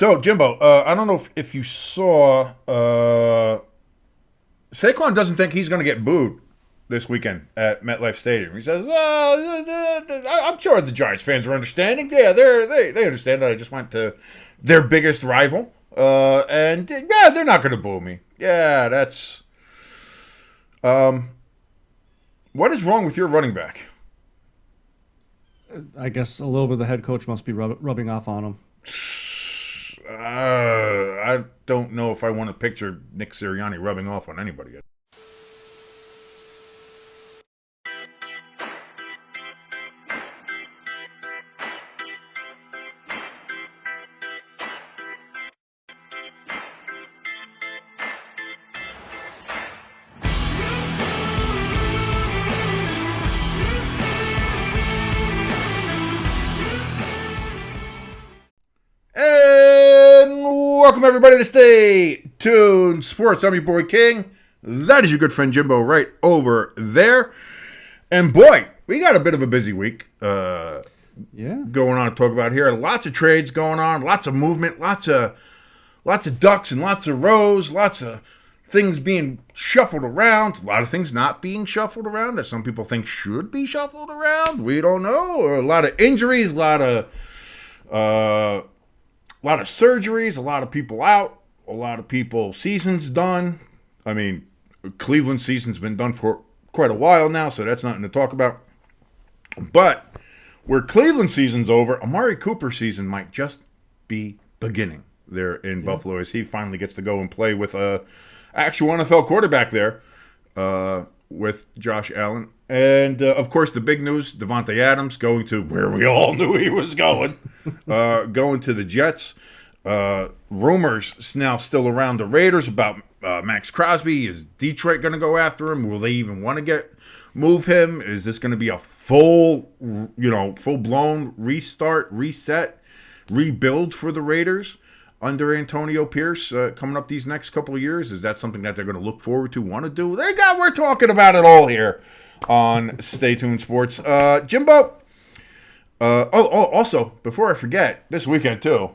So, Jimbo, I don't know if you saw, Saquon doesn't think he's going to get booed this weekend at MetLife Stadium. He says, I'm sure the Giants fans are understanding. Yeah, they understand that I just went to their biggest rival. And yeah, they're not going to boo me. Yeah, that's. Um, what is wrong with your running back? I guess a little bit of the head coach must be rubbing off on him. I don't know if I want to picture Nick Sirianni rubbing off on anybody. And welcome everybody to Stay Tuned Sports. I'm your boy King. That is your good friend Jimbo right over there. And boy, we got a bit of a busy week Yeah. going on to talk about here. Lots of trades going on, lots of movement, lots of ducks and lots of rows, lots of things being shuffled around, a lot of things not being shuffled around that some people think should be shuffled around. We don't know. A lot of injuries, a lot of surgeries, a lot of people out, a lot of people seasons done. I mean, Cleveland season's been done for quite a while now, so that's nothing to talk about. But where Cleveland season's over, Amari Cooper season might just be beginning there in Buffalo as he finally gets to go and play with a actual NFL quarterback there with Josh Allen. And, of course, the big news, Davante Adams going to where we all knew he was going, going to the Jets. Rumors now still around the Raiders about Max Crosby. Is Detroit going to go after him? Will they even want to move him? Is this going to be a full-blown restart, reset, rebuild for the Raiders under Antonio Pierce coming up these next couple of years? Is that something that they're going to look forward to, want to do? We're talking about it all here on Stay Tuned Sports. Jimbo, also, before I forget, this weekend too,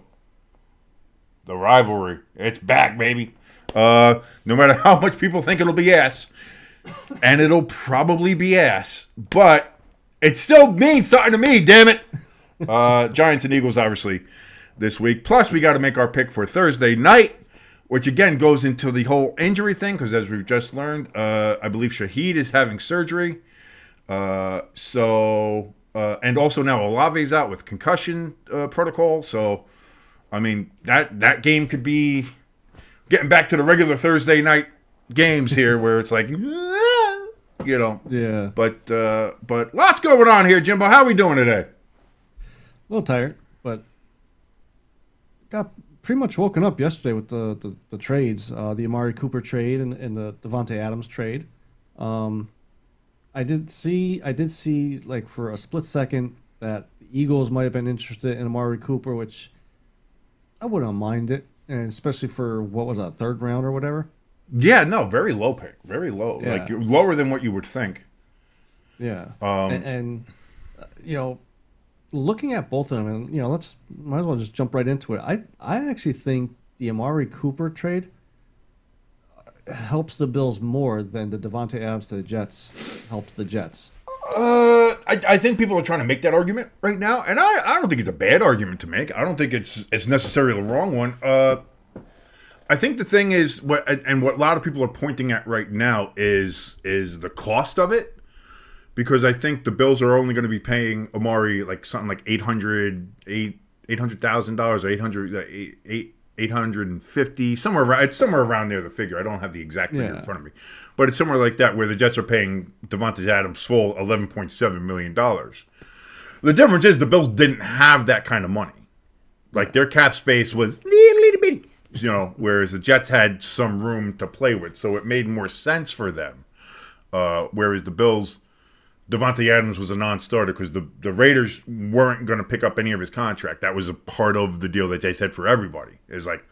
the rivalry. It's back, baby. No matter how much people think it'll be ass, and it'll probably be ass, but it still means something to me, damn it. Giants and Eagles, obviously, this week. Plus, we got to make our pick for Thursday night, which again goes into the whole injury thing, because as we've just learned, I believe Shaheed is having surgery. And also now Olave's out with concussion protocol. So, I mean, that game could be getting back to the regular Thursday night games here where it's like, Yeah. But lots going on here, Jimbo. How are we doing today? A little tired, but got pretty much woken up yesterday with the trades, the Amari Cooper trade and the Davante Adams trade. I did see like for a split second that the Eagles might have been interested in Amari Cooper, which I wouldn't mind it, and especially for what was that, third round or whatever. Yeah, no, very low pick, very low, Yeah. like lower than what you would think. Yeah, and looking at both of them, and let's might as well just jump right into it. I actually think the Amari Cooper trade helps the Bills more than the Davante Adams to the Jets helps the Jets. I think people are trying to make that argument right now, and I don't think it's a bad argument to make. I don't think it's necessarily the wrong one. I think the thing is what a lot of people are pointing at right now is the cost of it, because I think the Bills are only going to be paying Amari like something like $800,000 or 850 somewhere around. It's somewhere around there, the figure. I don't have the exact figure in front of me, but it's somewhere like that where the Jets are paying Davante Adams full $11.7 million. The difference is the Bills didn't have that kind of money. Like their cap space was little bitty, whereas the Jets had some room to play with, so it made more sense for them. Whereas the Bills, Davante Adams was a non-starter because the Raiders weren't going to pick up any of his contract. That was a part of the deal that they said for everybody. It's like,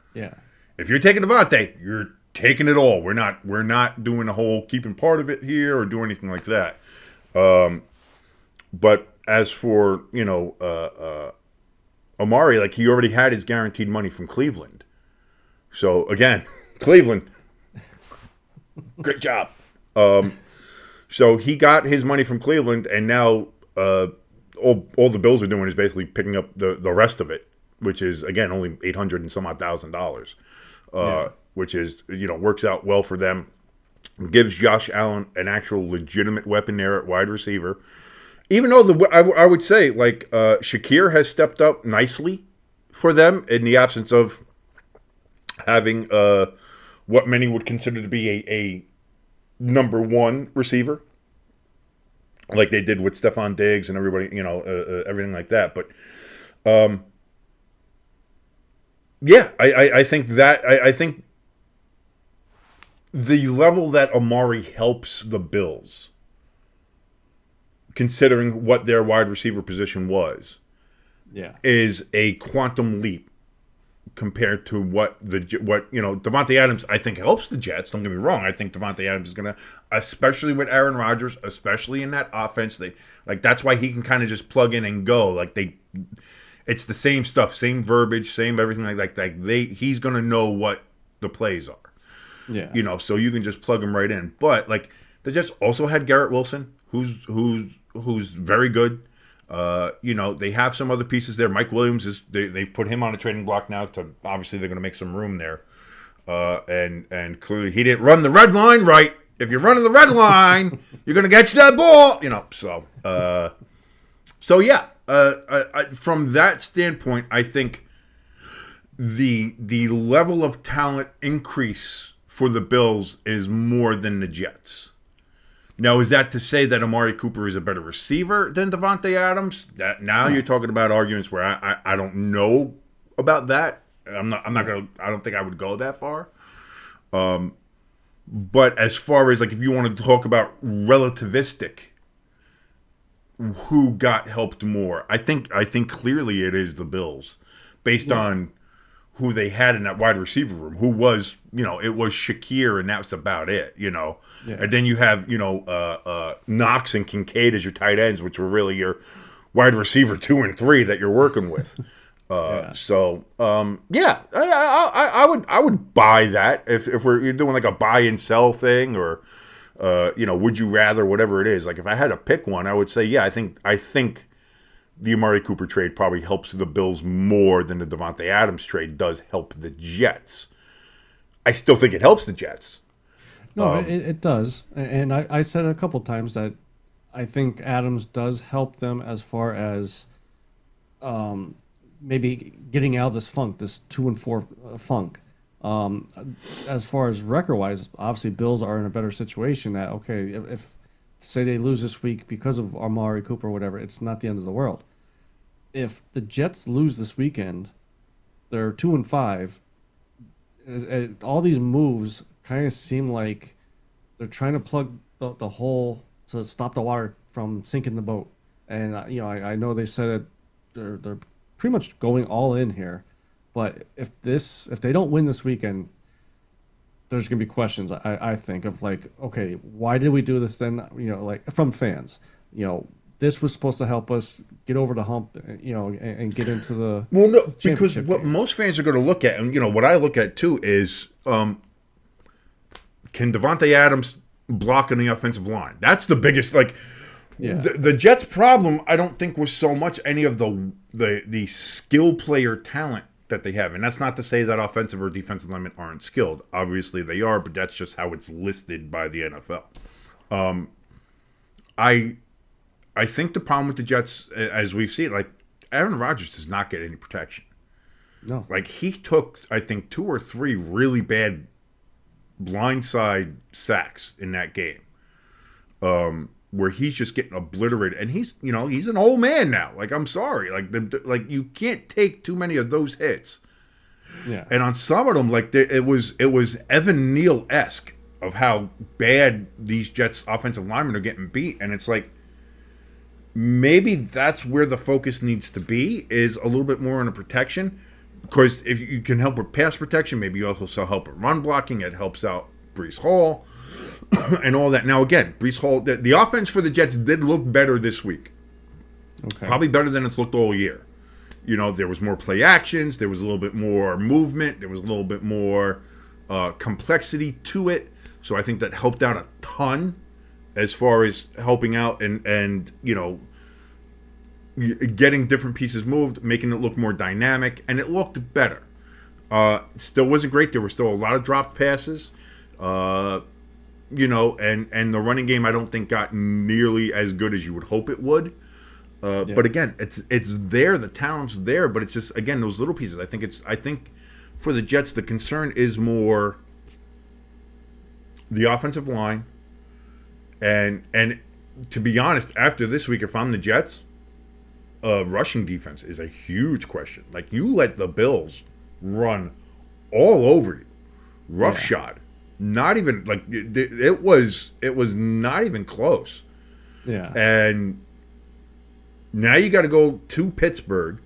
if you're taking Davante, you're taking it all. We're not doing a whole keeping part of it here or do anything like that. But as for Amari, like he already had his guaranteed money from Cleveland. So again, Cleveland, great job. So he got his money from Cleveland, and now all the Bills are doing is basically picking up the rest of it, which is again only $800 and some odd $1,000, which is works out well for them. Gives Josh Allen an actual legitimate weapon there at wide receiver. Even though I would say like Shakir has stepped up nicely for them in the absence of having what many would consider to be a number one receiver, like they did with Stephon Diggs and everybody, everything like that. But yeah, I think I think the level that Amari helps the Bills, considering what their wide receiver position was, is a quantum leap compared to what Davante Adams I think helps the Jets. Don't get me wrong. I think Davante Adams is gonna, especially with Aaron Rodgers, especially in that offense, that's why he can kind of just plug in and go. It's the same stuff, same verbiage, same everything like that. He's gonna know what the plays are. Yeah. So you can just plug him right in. But they just also had Garrett Wilson, who's very good. They have some other pieces there. Mike Williams they've put him on a trading block now to obviously they're going to make some room there. And clearly he didn't run the red line right. If you're running the red line, you're going to get you that ball. So yeah. From that standpoint, I think the level of talent increase for the Bills is more than the Jets. Now, is that to say that Amari Cooper is a better receiver than Davante Adams? That now you're talking about arguments where I don't know about that. I'm not gonna. I don't think I would go that far. But as far as if you want to talk about relativistic, who got helped more? I think clearly it is the Bills, based on who they had in that wide receiver room, who was, it was Shakir, and that's about it, And then you have, Knox and Kincaid as your tight ends, which were really your wide receiver 2 and 3 that you're working with. So, I would buy that if we're doing a buy and sell thing, or, would you rather, whatever it is. If I had to pick one, I would say, I think the Amari Cooper trade probably helps the Bills more than the Davante Adams trade does help the Jets. I still think it helps the Jets. No, it does. And I said a couple times that I think Adams does help them as far as maybe getting out of this funk, this 2-4 funk. As far as record-wise, obviously Bills are in a better situation that, okay, if say they lose this week because of Amari Cooper or whatever, it's not the end of the world. If the Jets lose this weekend, they're 2-5. All these moves kind of seem like they're trying to plug the hole to stop the water from sinking the boat. And I know they said it, they're pretty much going all in here. But if they don't win this weekend, there's going to be questions, I think, of okay, why did we do this then? From fans, this was supposed to help us get over the hump, and get into the because what game. Most fans are going to look at, and what I look at too is, can Davante Adams block in the offensive line? That's the biggest. The Jets' problem, I don't think, was so much any of the skill player talent that they have. And that's not to say that offensive or defensive linemen aren't skilled. Obviously they are, but that's just how it's listed by the NFL. I think the problem with the Jets, as we've seen, Aaron Rodgers does not get any protection. No. He took, I think, 2 or 3 really bad blindside sacks in that game. Where he's just getting obliterated, and he's an old man now. I'm sorry, you can't take too many of those hits. Yeah. And on some of them, it was Evan Neal-esque of how bad these Jets offensive linemen are getting beat, and it's maybe that's where the focus needs to be, is a little bit more on the protection, because if you can help with pass protection, maybe you also help with run blocking. It helps out Breece Hall. And all that. Now, again, Breece Hall, the offense for the Jets did look better this week. Okay. Probably better than it's looked all year. There was more play actions. There was a little bit more movement. There was a little bit more complexity to it. So I think that helped out a ton as far as helping out and getting different pieces moved, making it look more dynamic, and it looked better. It still wasn't great. There were still a lot of dropped passes. And the running game I don't think got nearly as good as you would hope it would. But again, it's there. The talent's there, but it's just again those little pieces. I think for the Jets, the concern is more the offensive line, and to be honest, after this week, if I'm the Jets, rushing defense is a huge question. Like you let the Bills run all over you, roughshod. Not even like it was not even close. Yeah, and now you got to go to Pittsburgh.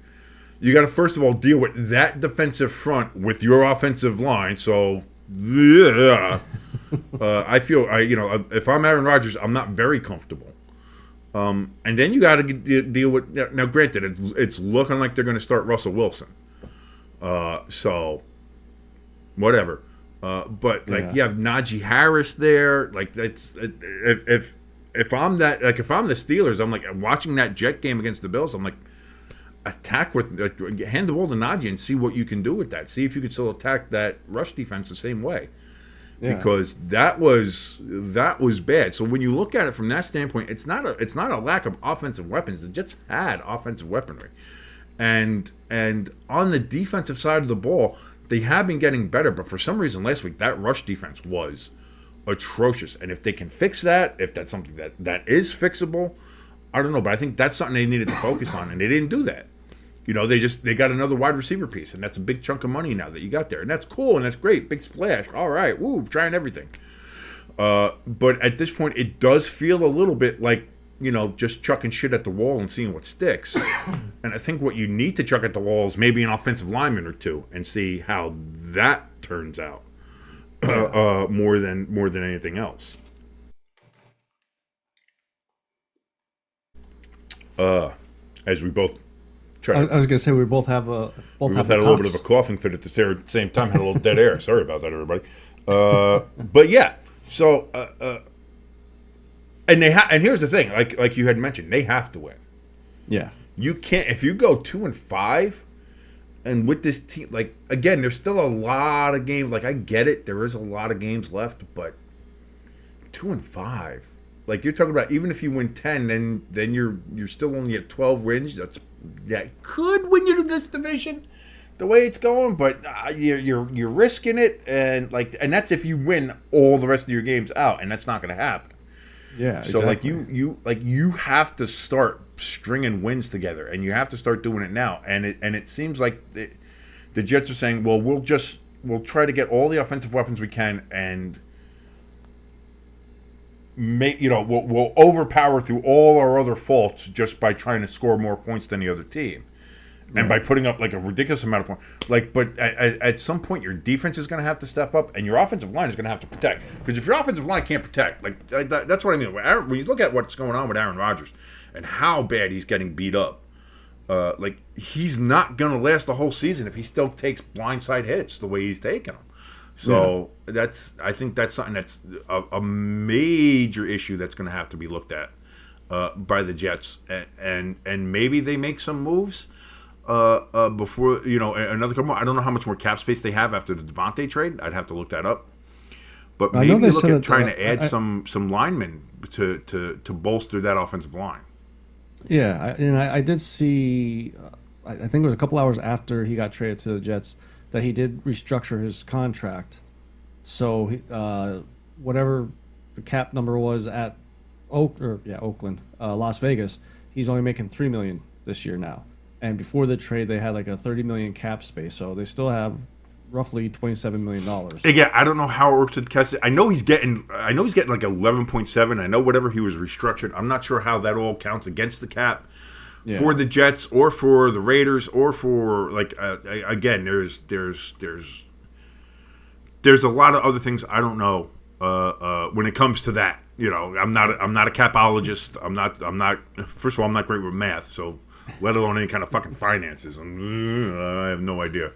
You got to first of all deal with that defensive front with your offensive line. So, yeah, I feel if I'm Aaron Rodgers, I'm not very comfortable. And then you got to deal with now. Granted, it's looking like they're going to start Russell Wilson. So, whatever. But you have Najee Harris there. Like that's if I'm the Steelers, I'm like watching that Jet game against the Bills. I'm like, attack with hand the ball to Najee and see what you can do with that. See if you can still attack that rush defense the same way. Yeah. Because that was bad. So when you look at it from that standpoint, it's not a lack of offensive weapons. The Jets had offensive weaponry, and on the defensive side of the ball, they have been getting better. But for some reason last week, that rush defense was atrocious. And if they can fix that, if that's something that is fixable, I don't know. But I think that's something they needed to focus on, and they didn't do that. They got another wide receiver piece, and that's a big chunk of money now that you got there. And that's cool, and that's great. Big splash. All right. Woo, trying everything. But at this point, it does feel a little bit like, just chucking shit at the wall and seeing what sticks. And I think what you need to chuck at the wall is maybe an offensive lineman or two and see how that turns out more than anything else. As we both I was gonna say we both had a little bit of a coughing fit at the same time. Had a little dead air. Sorry about that, everybody. But yeah, so and here's the thing, like you had mentioned, they have to win. Yeah, you can't if you go 2-5, and with this team, like again, there's still a lot of games. Like I get it, there is a lot of games left, but 2-5. Like you're talking about, even if you win 10, then you're still only at 12 wins. That could win you to this division, the way it's going. But you're risking it, and that's if you win all the rest of your games out, and that's not going to happen. Yeah. So exactly. you have to start stringing wins together, and you have to start doing it now. And it seems like the Jets are saying, well, we'll try to get all the offensive weapons we can and. We'll overpower through all our other faults just by trying to score more points than the other team, and by putting up like a ridiculous amount of points. But at some point, your defense is going to have to step up, and your offensive line is going to have to protect. Because if your offensive line can't protect, that's what I mean. When you look at what's going on with Aaron Rodgers and how bad he's getting beat up, he's not going to last the whole season if he still takes blindside hits the way he's taking them. So I think that's something that's a major issue that's going to have to be looked at by the Jets, and maybe they make some moves before another couple more. I don't know how much more cap space they have after the Davante trade. I'd have to look that up. But maybe look at trying to add some linemen to bolster that offensive line. Yeah, I did see. I think it was a couple hours after he got traded to the Jets that he did restructure his contract. So whatever the cap number was at Oakland, Las Vegas, he's only making $3 million this year now. And before the trade, they had like a $30 million cap space, so they still have roughly $27 million. Yeah, I don't know how it works with Kessie. I know he's getting like 11.7. I know whatever he was restructured. I'm not sure how that all counts against the cap. Yeah. For the Jets or for the Raiders or for again, there's a lot of other things I don't know when it comes to that. I'm not a capologist. I'm not. First of all, I'm not great with math, so let alone any kind of fucking finances. I have no idea.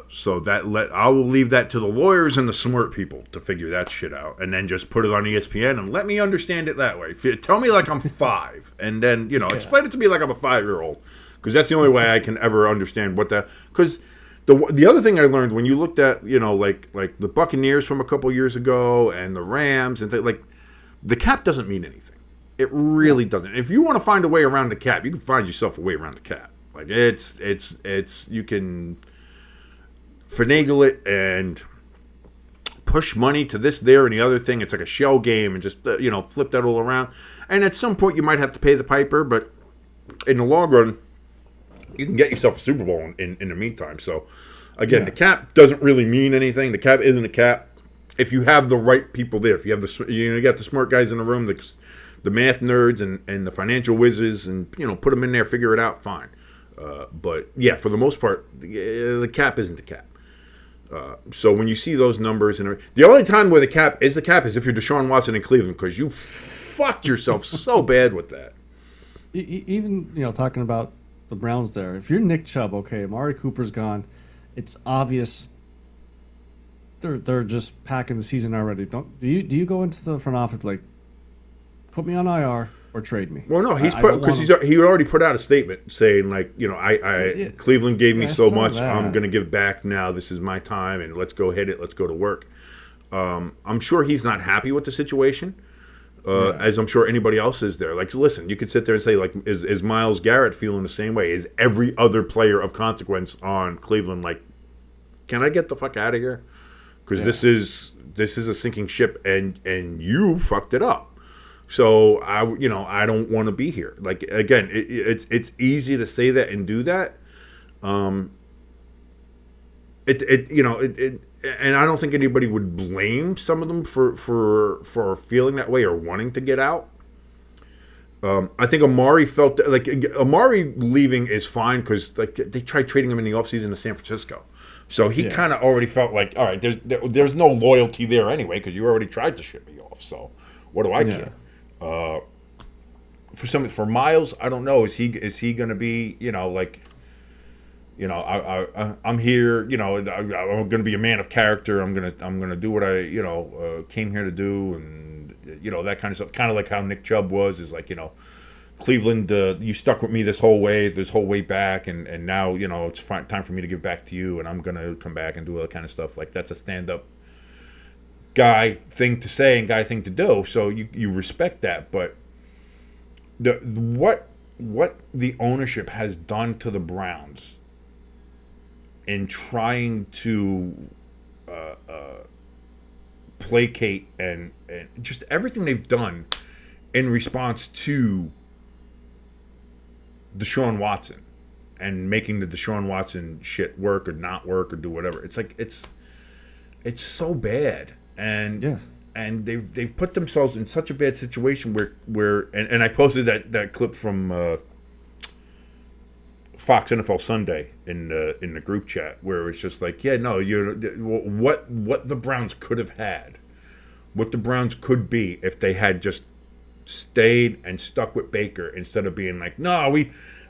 So I will leave that to the lawyers and the smart people to figure that shit out, and then just put it on ESPN and let me understand it that way. Tell me like I'm 5, and then explain it to me like I'm a 5-year-old, because that's the only way I can ever understand what that. Because the other thing I learned when you looked at like the Buccaneers from a couple years ago and the Rams and like the cap doesn't mean anything. It really doesn't. If you want to find a way around the cap, you can find yourself a way around the cap. Like it's you can finagle it and push money to this, there, and the other thing. It's like a shell game, and just flip that all around. And at some point, you might have to pay the piper, but in the long run, you can get yourself a Super Bowl in the meantime. So again, the cap doesn't really mean anything. The cap isn't a cap if you have the right people there. If you have you got the smart guys in the room, the math nerds and the financial whizzes, and put them in there, figure it out, fine. But yeah, for the most part, the cap isn't the cap. So when you see those numbers, and the only time where the cap is if you're Deshaun Watson in Cleveland, because you fucked yourself so bad with that. Even talking about the Browns there, if you're Nick Chubb, okay, Amari Cooper's gone, it's obvious they're just packing the season already. Do you go into the front office like, put me on IR or trade me? Well, no, he already put out a statement saying like, Cleveland gave me so much, I'm going to give back now. This is my time, and let's go hit it. Let's go to work. I'm sure he's not happy with the situation, as I'm sure anybody else is there. Like, listen, you could sit there and say like, is Myles Garrett feeling the same way? Is every other player of consequence on Cleveland like, can I get the fuck out of here? Because this is a sinking ship, and you fucked it up. So I don't want to be here. Like, again, it's easy to say that and do that. And I don't think anybody would blame some of them for feeling that way or wanting to get out. I think Amari felt that, like, Amari leaving is fine because like they tried trading him in the offseason to San Francisco. So he kind of already felt like, all right, there's no loyalty there anyway because you already tried to ship me off. So what do I care? For Myles, I don't know. Is he going to be I'm here. I'm going to be a man of character. I'm gonna do what I came here to do, and that kind of stuff. Kind of like how Nick Chubb was. Is like Cleveland, you stuck with me this whole way back, and now it's time for me to give back to you, and I'm gonna come back and do all that kind of stuff. Like that's a stand-up guy thing to say and guy thing to do. So you respect that, but what the ownership has done to the Browns in trying to placate and just everything they've done in response to Deshaun Watson and making the Deshaun Watson shit work or not work or do whatever. It's like it's so bad, and they've put themselves in such a bad situation where I posted that clip from Fox NFL Sunday in the group chat where it's just like, what the Browns could have had, what the Browns could be if they had just stayed and stuck with Baker instead of being like, no,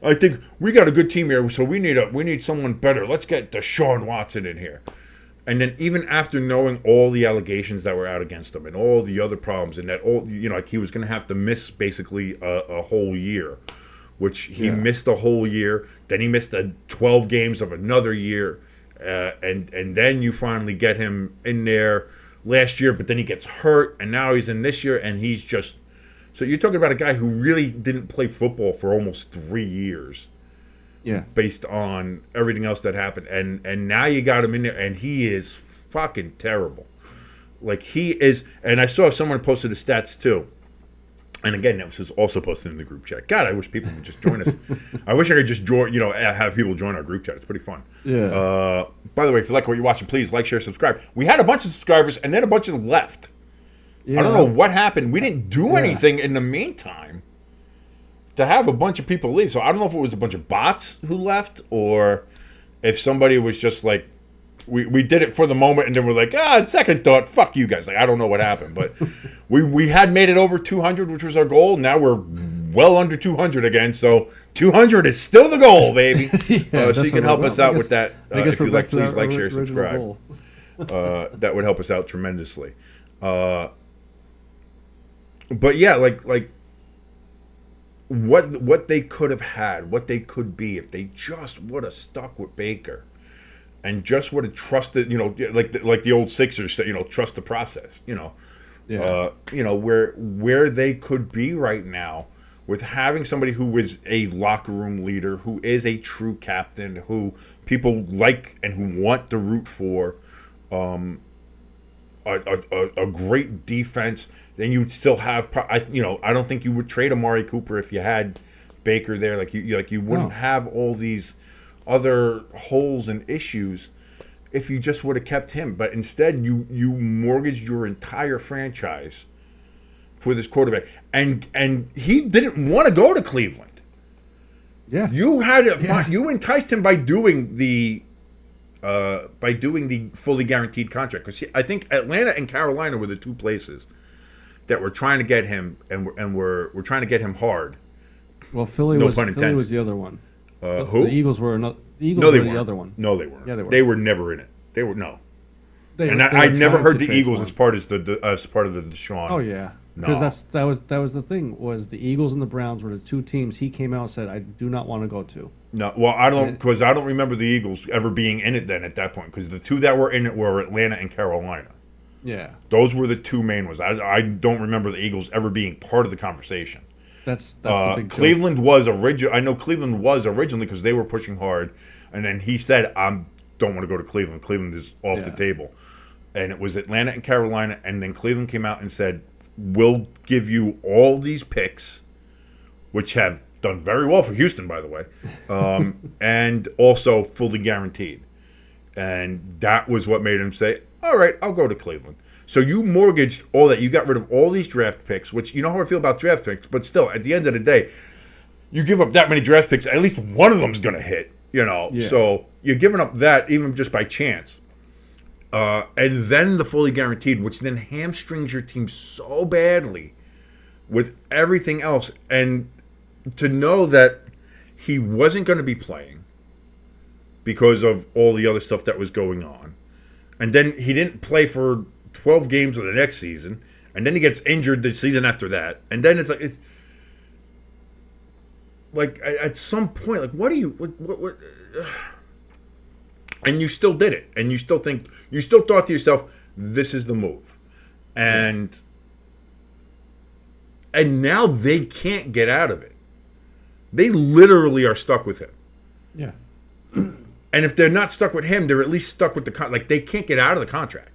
I think we got a good team here, so we need someone better. Let's get Deshaun Watson in here. And then even after knowing all the allegations that were out against him and all the other problems, and that like he was going to have to miss basically a whole year, which he missed a whole year. Then he missed 12 games of another year, and then you finally get him in there last year, but then he gets hurt, and now he's in this year, and he's just. So you're talking about a guy who really didn't play football for almost 3 years. Yeah. Based on everything else that happened. And now you got him in there, and he is fucking terrible. Like, he is. And I saw someone posted the stats, too. And again, that was also posted in the group chat. God, I wish people would just join us. I wish I could just join, have people join our group chat. It's pretty fun. Yeah. By the way, if you like what you're watching, please like, share, subscribe. We had a bunch of subscribers, and then a bunch of them left. Yeah. I don't know what happened. We didn't do anything in the meantime to have a bunch of people leave. So I don't know if it was a bunch of bots who left or if somebody was just like, we did it for the moment and then we're like, second thought, fuck you guys. Like, I don't know what happened. But we had made it over 200, which was our goal. Now we're well under 200 again. So 200 is still the goal, baby. Yeah, So you can help us out with that. If you like, please like, share, original subscribe. goal. That would help us out tremendously. But yeah, like what they could have had, what they could be if they just would have stuck with Baker and just would have trusted, like the old Sixers said, trust the process, Yeah. where they could be right now with having somebody who is a locker room leader, who is a true captain, who people like and who want to root for, a great defense. Then you'd still have, I don't think you would trade Amari Cooper if you had Baker there. You wouldn't have all these other holes and issues if you just would have kept him. But instead, you mortgaged your entire franchise for this quarterback, and he didn't want to go to Cleveland. Yeah. You had you enticed him by doing the fully guaranteed contract, because I think Atlanta and Carolina were the two places that were trying to get him, and were trying to get him hard. Well, Philly was the other one. Who? The Eagles were not. The Eagles No, they were weren't. the other one. No, they weren't. Yeah, they were. They were never in it. They were no. They I were never trying heard to the trade Eagles for as him. part of the Deshaun. Oh yeah, No. because that was the thing, was the Eagles and the Browns were the two teams he came out and said, I do not want to go to. No, well, I don't remember the Eagles ever being in it then at that point, because the two that were in it were Atlanta and Carolina. Yeah, Those were the two main ones. I don't remember the Eagles ever being part of the conversation. that's the big joke. Cleveland was original. I know Cleveland was originally because they were pushing hard, and then he said, "I don't want to go to Cleveland. Cleveland is off the table." And it was Atlanta and Carolina, and then Cleveland came out and said, "We'll give you all these picks," which have done very well for Houston, by the way, and also fully guaranteed. And that was what made him say, "All right, I'll go to Cleveland." So you mortgaged all that. You got rid of all these draft picks, which you know how I feel about draft picks, but still, at the end of the day, you give up that many draft picks, at least one of them's going to hit, Yeah. So you're giving up that even just by chance. And then the fully guaranteed, which then hamstrings your team so badly with everything else. And to know that he wasn't going to be playing because of all the other stuff that was going on. And then he didn't play for 12 games of the next season. And then he gets injured the season after that. And then it's like, at some point, like, what do you... What and you still did it. And you still thought to yourself, this is the move. And now they can't get out of it. They literally are stuck with him. Yeah. And if they're not stuck with him, they're at least stuck with like, they can't get out of the contract.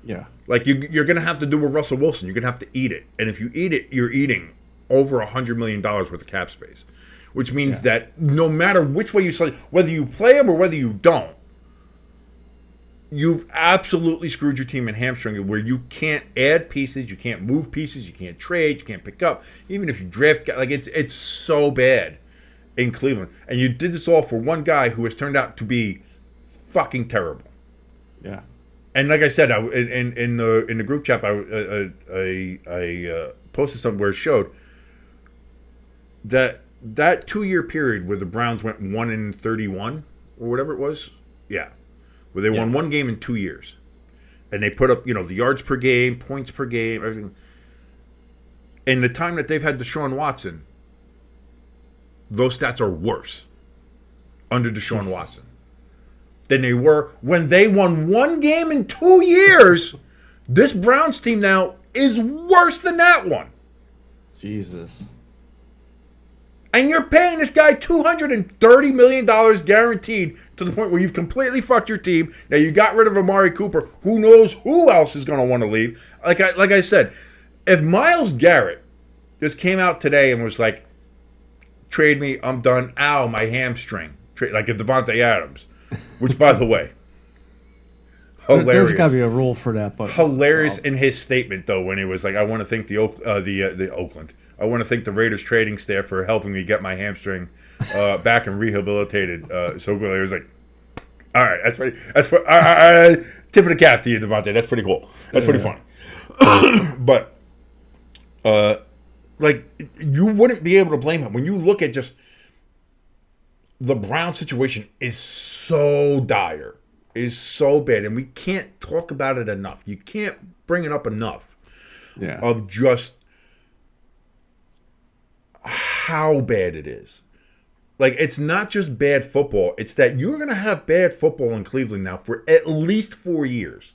Yeah. Like, you're going to have to do with Russell Wilson. You're going to have to eat it. And if you eat it, you're eating over $100 million worth of cap space. Which means that no matter which way you select, whether you play him or whether you don't, you've absolutely screwed your team and hamstring it, where you can't add pieces, you can't move pieces, you can't trade, you can't pick up. Even if you draft, like, it's so bad in Cleveland. And you did this all for one guy who has turned out to be fucking terrible. Yeah. And like I said, in the group chat, I posted something where it showed that 2-year period where the Browns went 1-31 or whatever it was, where they won one game in 2 years, and they put up the yards per game, points per game, everything. In the time that they've had Deshaun Watson, those stats are worse under Deshaun Watson than they were when they won one game in 2 years. This Browns team now is worse than that one. Jesus. And you're paying this guy $230 million guaranteed, to the point where you've completely fucked your team. Now you got rid of Amari Cooper. Who knows who else is going to want to leave? Like I said, if Myles Garrett just came out today and was like, trade me, I'm done. Ow, my hamstring. Like a Davante Adams. Which, by the way, hilarious. There's got to be a rule for that. But hilarious in his statement, though, when he was like, I want to thank the Oakland. I want to thank the Raiders trading staff for helping me get my hamstring back and rehabilitated. So good. He was like, all right, that's pretty. Tip of the cap to you, Davante. That's pretty cool. That's pretty funny. But Like, you wouldn't be able to blame him. When you look at just the Brown situation is so dire, is so bad, and we can't talk about it enough. You can't bring it up enough Yeah. of just how bad it is. Like, it's not just bad football. It's that you're going to have bad football in Cleveland now for at least 4 years.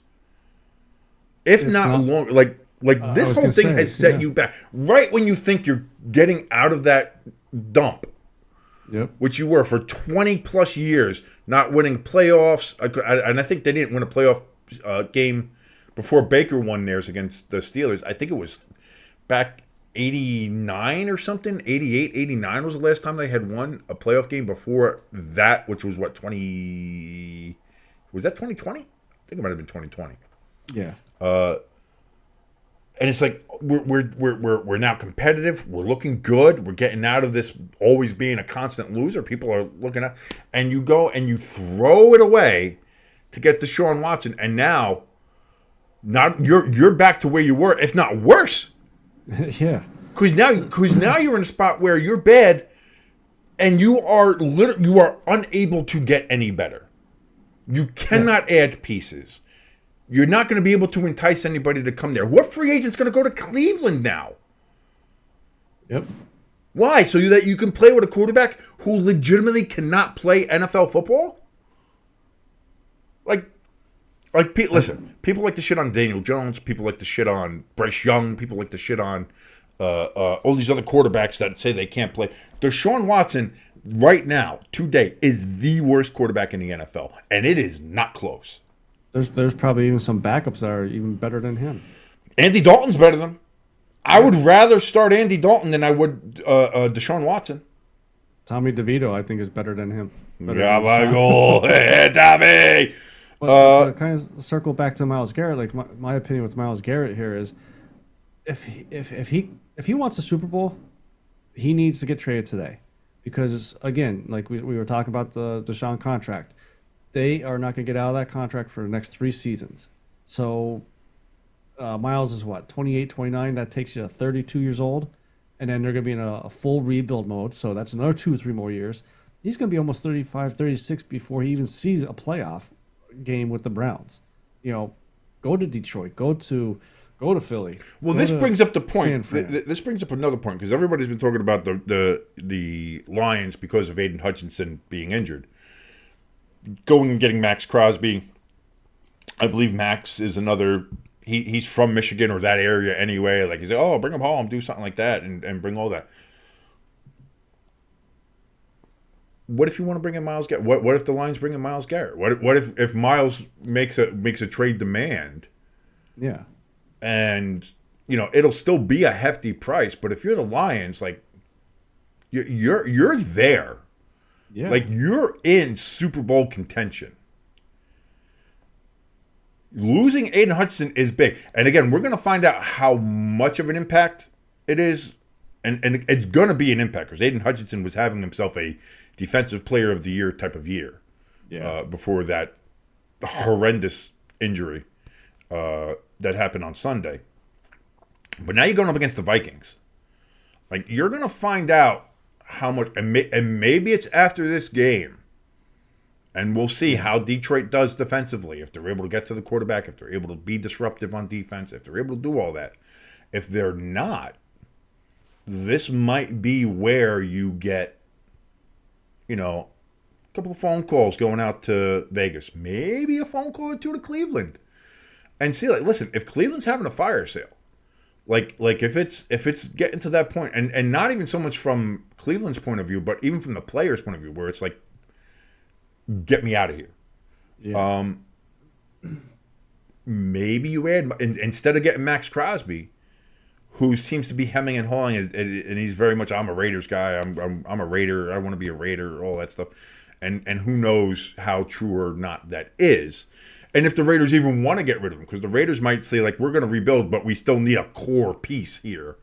If not longer. Like I this was whole gonna thing say, has set yeah. you back. Right when you think you're getting out of that dump, Yep. which you were for 20 plus years, not winning playoffs. And I think they didn't win a playoff game before Baker won theirs against the Steelers. I think it was back 89 or something. 88, 89 was the last time they had won a playoff game before that, which was what, 20. Was that 2020? I think it might have been 2020. Yeah. And it's like we're now competitive. We're looking good. We're getting out of this always being a constant loser. People are looking at, and you go and you throw it away to get Deshaun Watson, and now, not you're back to where you were, if not worse. Yeah. Because now you're in a spot where you're bad, and you are unable to get any better. You cannot add pieces. You're not going to be able to entice anybody to come there. What free agent's going to go to Cleveland now? Yep. Why? So that you can play with a quarterback who legitimately cannot play NFL football? Listen, people like to shit on Daniel Jones. People like to shit on Bryce Young. People like to shit on all these other quarterbacks that say they can't play. Deshaun Watson, right now, today, is the worst quarterback in the NFL, and it is not close. There's probably even some backups that are even better than him. Andy Dalton's better than him. I would rather start Andy Dalton than I would Deshaun Watson. Tommy DeVito, I think, is better than him. Yeah, my goal. Hey, Tommy! But to kind of circle back to Myles Garrett, like my opinion with Myles Garrett here is, if he wants a Super Bowl, he needs to get traded today, because again, like we were talking about the Deshaun contract, they are not going to get out of that contract for the next 3 seasons. So Myles is what, 28, 29? That takes you to 32 years old, and then they're going to be in a full rebuild mode. So that's another 2 or 3 more years. He's going to be almost 35, 36 before he even sees a playoff game with the Browns. Go to Detroit, go to Philly. Well, this brings up the point. San Fran. This brings up another point, because everybody's been talking about the Lions because of Aiden Hutchinson being injured. Going and getting Max Crosby. I believe Max is another. He's from Michigan or that area anyway. Like, he's like, oh, bring him home, do something like that, and bring all that. What if you want to bring in Myles Garrett? What if the Lions bring in Myles Garrett? What if Myles makes a trade demand? Yeah. And it'll still be a hefty price, but if you're the Lions, like, you're there. Yeah. Like, you're in Super Bowl contention. Losing Aiden Hutchinson is big. And again, we're going to find out how much of an impact it is. And it's going to be an impact, because Aiden Hutchinson was having himself a Defensive Player of the Year type of year before that horrendous injury that happened on Sunday. But now you're going up against the Vikings. Like, you're going to find out how much, and maybe it's after this game, and we'll see how Detroit does defensively, if they're able to get to the quarterback, if they're able to be disruptive on defense, if they're able to do all that. If they're not, this might be where you get, a couple of phone calls going out to Vegas, maybe a phone call or 2 to Cleveland, and see, like, listen, if Cleveland's having a fire sale, like if it's getting to that point, and not even so much from Cleveland's point of view, but even from the players' point of view, where it's like, get me out of here. Yeah. Maybe you add, instead of getting Max Crosby, who seems to be hemming and hawing, and he's very much, I'm a Raiders guy, I'm a Raider, I want to be a Raider, all that stuff, and who knows how true or not that is, and if the Raiders even want to get rid of him, because the Raiders might say, like, we're going to rebuild, but we still need a core piece here,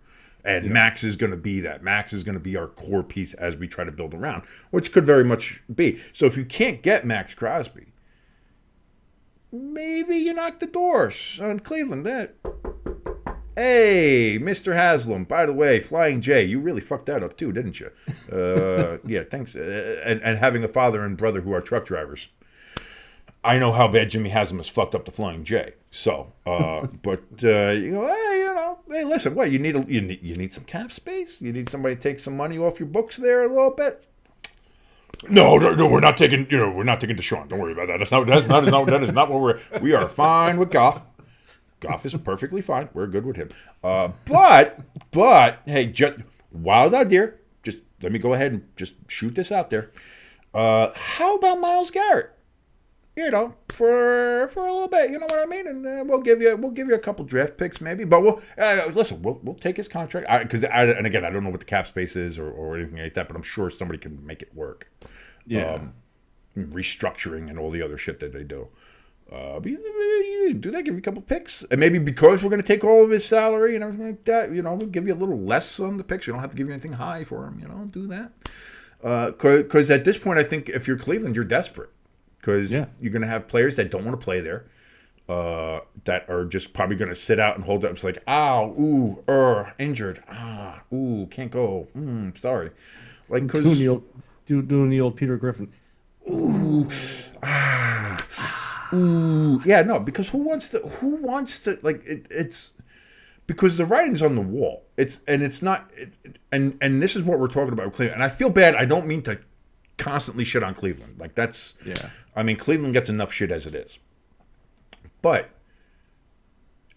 and Max is going to be that. Max is going to be our core piece as we try to build around, which could very much be. So if you can't get Max Crosby, maybe you knock the doors on Cleveland. Hey, Mr. Haslam. By the way, Flying J, you really fucked that up too, didn't you? Yeah, thanks. And having a father and brother who are truck drivers. I know how bad Jimmy Haslam has fucked up the Flying J. So, hey, listen, what you need? You need some cap space. You need somebody to take some money off your books there a little bit. No, we're not taking. We're not taking Deshaun. Don't worry about that. That is not what we are fine with Goff. Goff is perfectly fine. We're good with him. But hey, just wild idea. Just let me go ahead and just shoot this out there. How about Myles Garrett? For a little bit, you know what I mean, and we'll give you a couple draft picks maybe, but we'll take his contract and again I don't know what the cap space is or anything like that, but I'm sure somebody can make it work. Yeah, restructuring and all the other shit that they do. But you do that, give you a couple picks, and maybe because we're going to take all of his salary and everything like that, we'll give you a little less on the picks. You don't have to give you anything high for him. Do that. Because at this point, I think if you're Cleveland, you're desperate. Because you're going to have players that don't want to play there, that are just probably going to sit out and hold up. It's like, injured. Can't go. Sorry. Like, doing the old Peter Griffin. Yeah, no, because who wants to like it's because the writing's on the wall. It's not, and this is what we're talking about with Cleveland. And I feel bad. I don't mean to constantly shit on Cleveland. Like that's, I mean, Cleveland gets enough shit as it is. But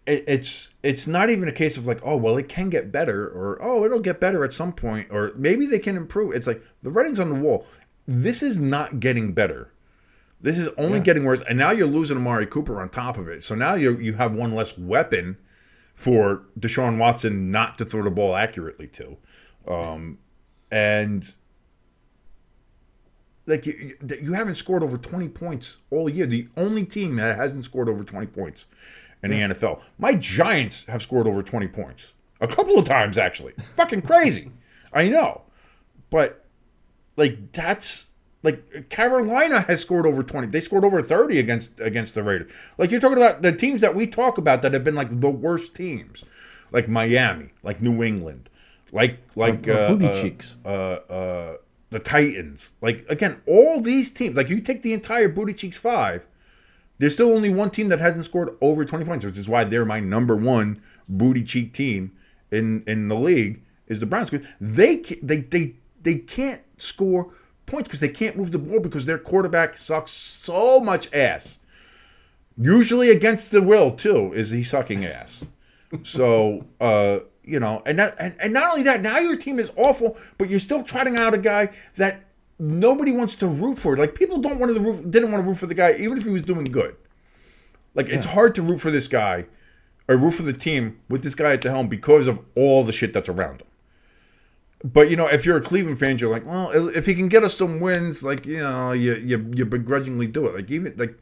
it's not even a case of like, oh, well, it can get better, or oh, it'll get better at some point, or maybe they can improve. It's like the writing's on the wall. This is not getting better. This is only getting worse. And now you're losing Amari Cooper on top of it. So now you have one less weapon for Deshaun Watson not to throw the ball accurately to. And like you haven't scored over 20 points all year. The only team that hasn't scored over 20 points in the NFL. My Giants have scored over 20 points. A couple of times, actually. Fucking crazy. I know. But, like, that's... Like, Carolina has scored over 20. They scored over 30 against the Raiders. Like, you're talking about the teams that we talk about that have been, like, the worst teams. Like Miami. Like New England. Booty cheeks. The Titans. Like, again, all these teams. Like, you take the entire Booty Cheeks 5, there's still only one team that hasn't scored over 20 points, which is why they're my number one Booty Cheek team in the league, is the Browns. They can't score points because they can't move the ball because their quarterback sucks so much ass. Usually against the will, too, is he sucking ass. So, and not only that, now your team is awful, but you're still trotting out a guy that nobody wants to root for. Like, people didn't want to root for the guy, even if he was doing good. Like, it's hard to root for this guy, or root for the team with this guy at the helm because of all the shit that's around him. But, if you're a Cleveland fan, you're like, well, if he can get us some wins, like, you begrudgingly do it. Like, even, like,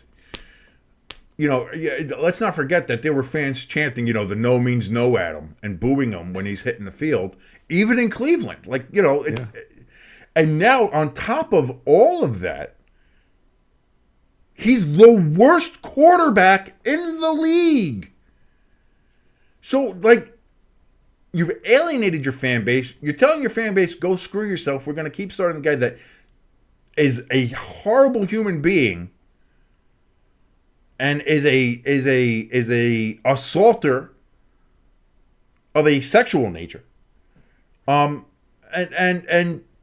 let's not forget that there were fans chanting, the no means no at him and booing him when he's hitting the field, even in Cleveland. Like, and now on top of all of that, he's the worst quarterback in the league. So, like, you've alienated your fan base. You're telling your fan base, go screw yourself. We're going to keep starting the guy that is a horrible human being and is a assaulter of a sexual nature. And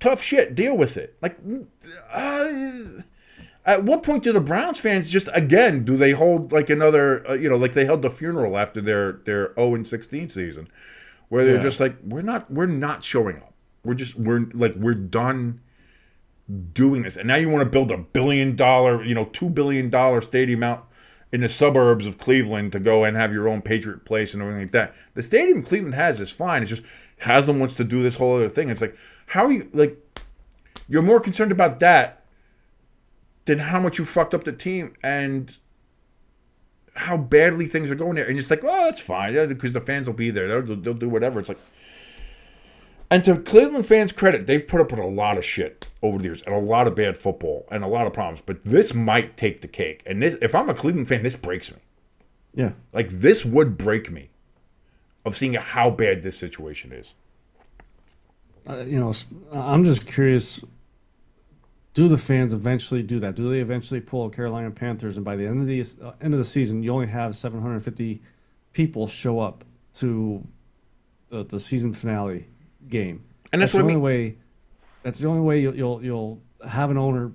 tough shit. Deal with it. Like, at what point do the Browns fans just, again, do they hold like another, like they held the funeral after their 0-16 season, where they're just like, we're not showing up. We're done doing this. And now you want to build $1 billion, $2 billion stadium out in the suburbs of Cleveland to go and have your own Patriot Place and everything like that. The stadium Cleveland has is fine. It's just Haslam wants to do this whole other thing. It's like, how are you, like, you're more concerned about that than how much you fucked up the team and how badly things are going there. And it's like, well, that's fine, because the fans will be there. They'll do whatever. It's like, and to Cleveland fans' credit, they've put up with a lot of shit over the years and a lot of bad football and a lot of problems. But this might take the cake. And this, if I'm a Cleveland fan, this breaks me. Yeah. Like, this would break me. of seeing how bad this situation is. I'm just curious. Do the fans eventually do that? Do they eventually pull Carolina Panthers, and by the end of the season, you only have 750 people show up to the season finale game? And that's That's the what I only mean. way. That's the only way you'll have an owner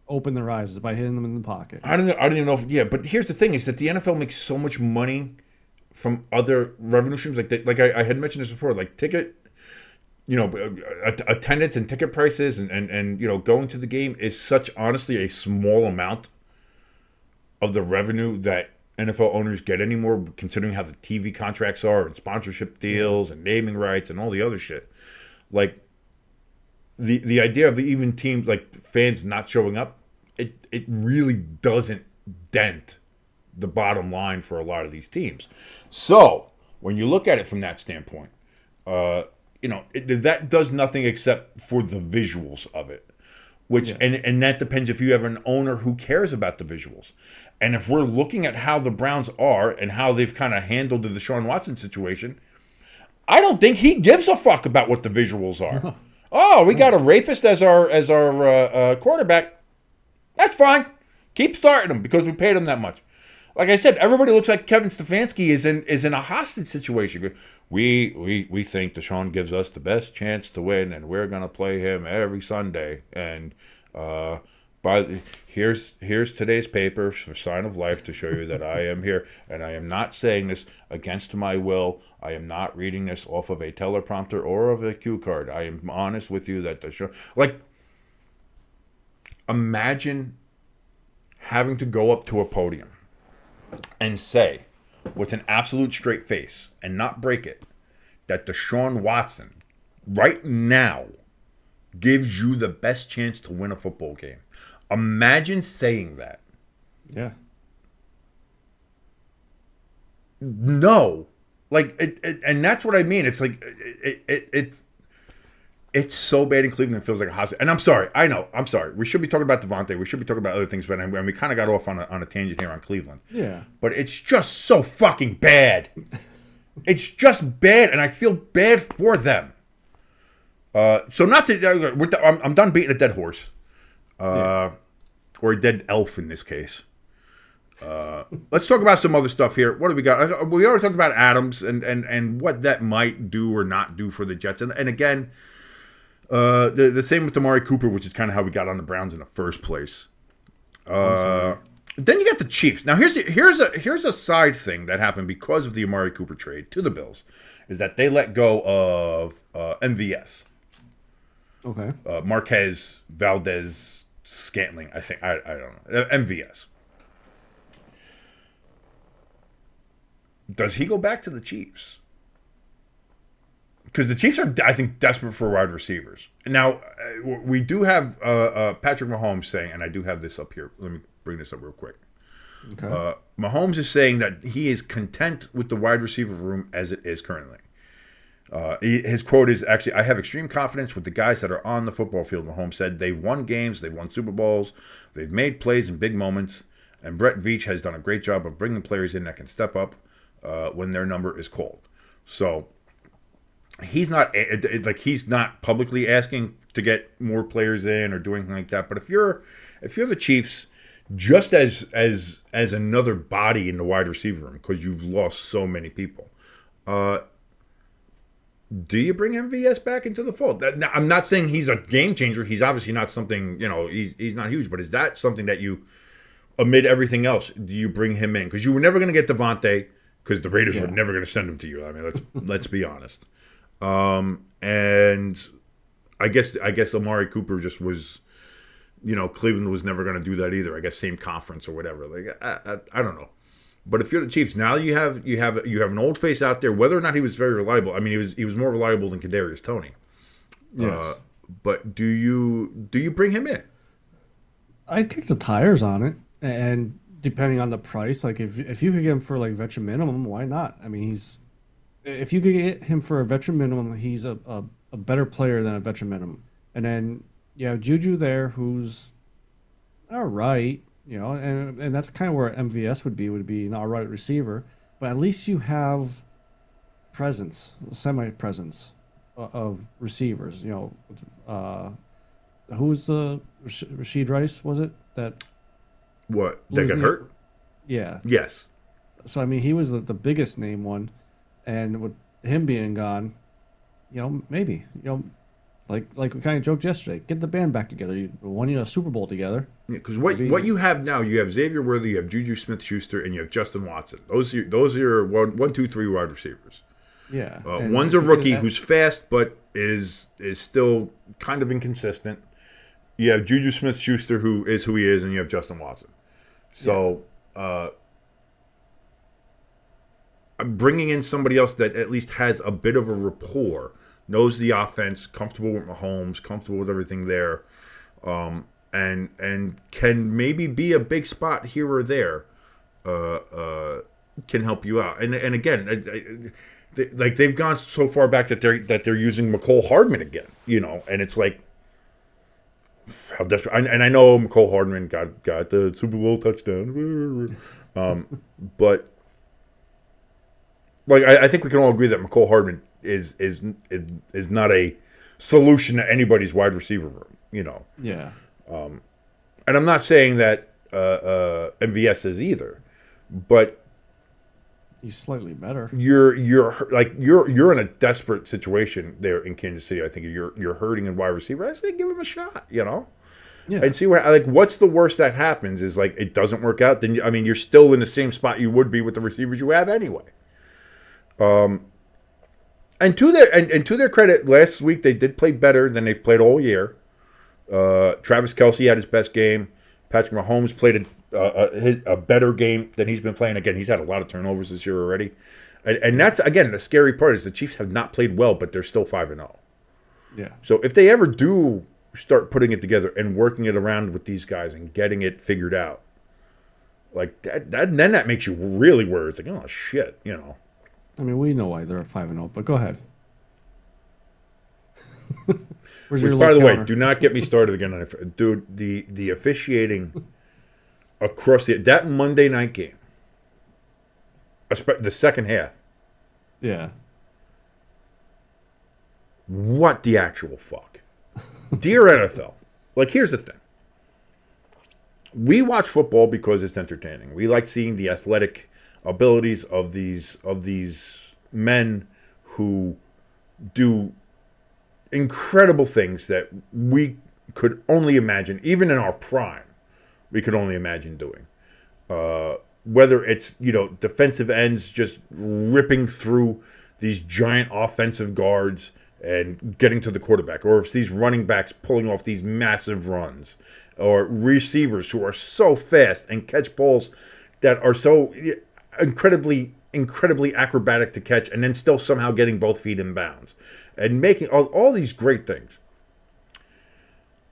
open their eyes is by hitting them in the pocket. I don't know. I don't even know. Yeah, but here's the thing: is that the NFL makes so much money from other revenue streams. Like I had mentioned this before, like ticket, attendance and ticket prices, and going to the game is such honestly a small amount of the revenue that NFL owners get anymore, considering how the TV contracts are and sponsorship Yeah, deals and naming rights and all the other shit. Like the idea of even teams like fans not showing up, it really doesn't dent the bottom line for a lot of these teams. So when you look at it from that standpoint, that does nothing except for the visuals of it. Which yeah, and that depends if you have an owner who cares about the visuals. And if we're looking at how the Browns are and how they've kind of handled the Deshaun Watson situation, I don't think he gives a fuck about what the visuals are. Oh, we got right. a rapist as our quarterback. That's fine. Keep starting him because we paid him that much. Like I said, everybody looks like Kevin Stefanski is in a hostage situation. We think Deshaun gives us the best chance to win, and we're gonna play him every Sunday. And by here's today's paper for sign of life to show you that I am here, and I am not saying this against my will. I am not reading this off of a teleprompter or of a cue card. I am honest with you that Deshaun, like, imagine having to go up to a podium and say, with an absolute straight face and not break it, that Deshaun Watson right now gives you the best chance to win a football game. Imagine saying that. Yeah. No. Like, and that's what I mean. It's like, it's so bad in Cleveland, it feels like a hostage. And I'm sorry. I know. I'm sorry. We should be talking about Davante. We should be talking about other things, but and we kind of got off on a tangent here on Cleveland. Yeah. But it's just so fucking bad. It's just bad, and I feel bad for them. So not to, I'm done beating a dead horse, Yeah. or a dead elf in this case. Let's talk about some other stuff here. What do we got? We already talked about Adams and what that might do or not do for the Jets. And again, the same with Amari Cooper, which is kind of how we got on the Browns in the first place. I'm sorry. Then you got the Chiefs. Now here's a side thing that happened because of the Amari Cooper trade to the Bills, is that they let go of MVS, Okay. Marquez Valdez Scantling. I think I don't know MVS. Does he go back to the Chiefs? Because the Chiefs are, I think, desperate for wide receivers. Now, we do have Patrick Mahomes saying, and I do have this up here. Let me bring this up real quick. Okay. Mahomes is saying that he is content with the wide receiver room as it is currently. His quote is actually, "I have extreme confidence with the guys that are on the football field," Mahomes said. "They've won games, they've won Super Bowls, they've made plays in big moments, and Brett Veach has done a great job of bringing players in that can step up when their number is called." So he's not publicly asking to get more players in or doing anything like that. But if you're the Chiefs, just as another body in the wide receiver room, because you've lost so many people, do you bring MVS back into the fold? Now, I'm not saying he's a game changer. He's obviously not something, he's not huge. But is that something that you, amid everything else, do you bring him in? Because you were never going to get Davante, because the Raiders were Yeah. never going to send him to you. I mean, let's be honest. And I guess Amari Cooper just was, Cleveland was never going to do that either. I guess same conference or whatever. Like I don't know. But if you're the Chiefs, now you have an old face out there. Whether or not he was very reliable, I mean, he was more reliable than Kadarius Toney. Yes. But do you bring him in? I'd kick the tires on it, and depending on the price, like if you could get him for like veteran minimum, why not? I mean, if you could get him for a veteran minimum, he's a better player than a veteran minimum. And then you have Juju there, who's all right, and that's kind of where MVS would be an all right receiver. But at least you have semi-presence of receivers. Who's the Rashid Rice? Was it that? What? blew That his got knee- hurt? Yeah. Yes. So I mean, he was the biggest name one, and with him being gone, maybe like we kind of joked yesterday, get the band back together. You won a Super Bowl together. Because what you have now, you have Xavier Worthy, you have Juju Smith-Schuster, and you have Justin Watson. Those are your one, two, three wide receivers. Yeah, and One's if a you could rookie add- who's fast, but is still kind of inconsistent. You have Juju Smith-Schuster, who he is, and you have Justin Watson. So, bringing in somebody else that at least has a bit of a rapport, knows the offense, comfortable with Mahomes, comfortable with everything there, and can maybe be a big spot here or there, can help you out. And again, they've gone so far back that they're using McCole Hardman again, and it's like how desperate. And I know McCole Hardman got the Super Bowl touchdown, but like I think we can all agree that McCole Hardman is not a solution to anybody's wide receiver room, Yeah. And I'm not saying that MVS is either, but He's slightly better. you're in a desperate situation there in Kansas City. I think you're hurting in wide receiver. I say give him a shot, Yeah. and see what's the worst that happens is like it doesn't work out. Then you're still in the same spot you would be with the receivers you have anyway. And to their credit, last week they did play better than they've played all year. Travis Kelce had his best game. Patrick Mahomes played a better game than he's been playing. Again, he's had a lot of turnovers this year already. And that's, again, the scary part is the Chiefs have not played well, but they're still 5-0. Yeah. So if they ever do start putting it together and working it around with these guys and getting it figured out, like then that makes you really worried. It's like, oh, shit, I mean, we know why they're 5-0, but go ahead. Where's Which, your by the little way, counter? do not get me started again on it. Dude, the officiating across that Monday night game, the second half, Yeah. what the actual fuck? Dear NFL, like here's the thing. We watch football because it's entertaining. We like seeing the athletic abilities of these men who do incredible things that we could only imagine, even in our prime, we could only imagine doing. Whether it's, defensive ends just ripping through these giant offensive guards and getting to the quarterback, or if it's these running backs pulling off these massive runs, or receivers who are so fast and catch balls that are so incredibly acrobatic to catch and then still somehow getting both feet in bounds and making all these great things.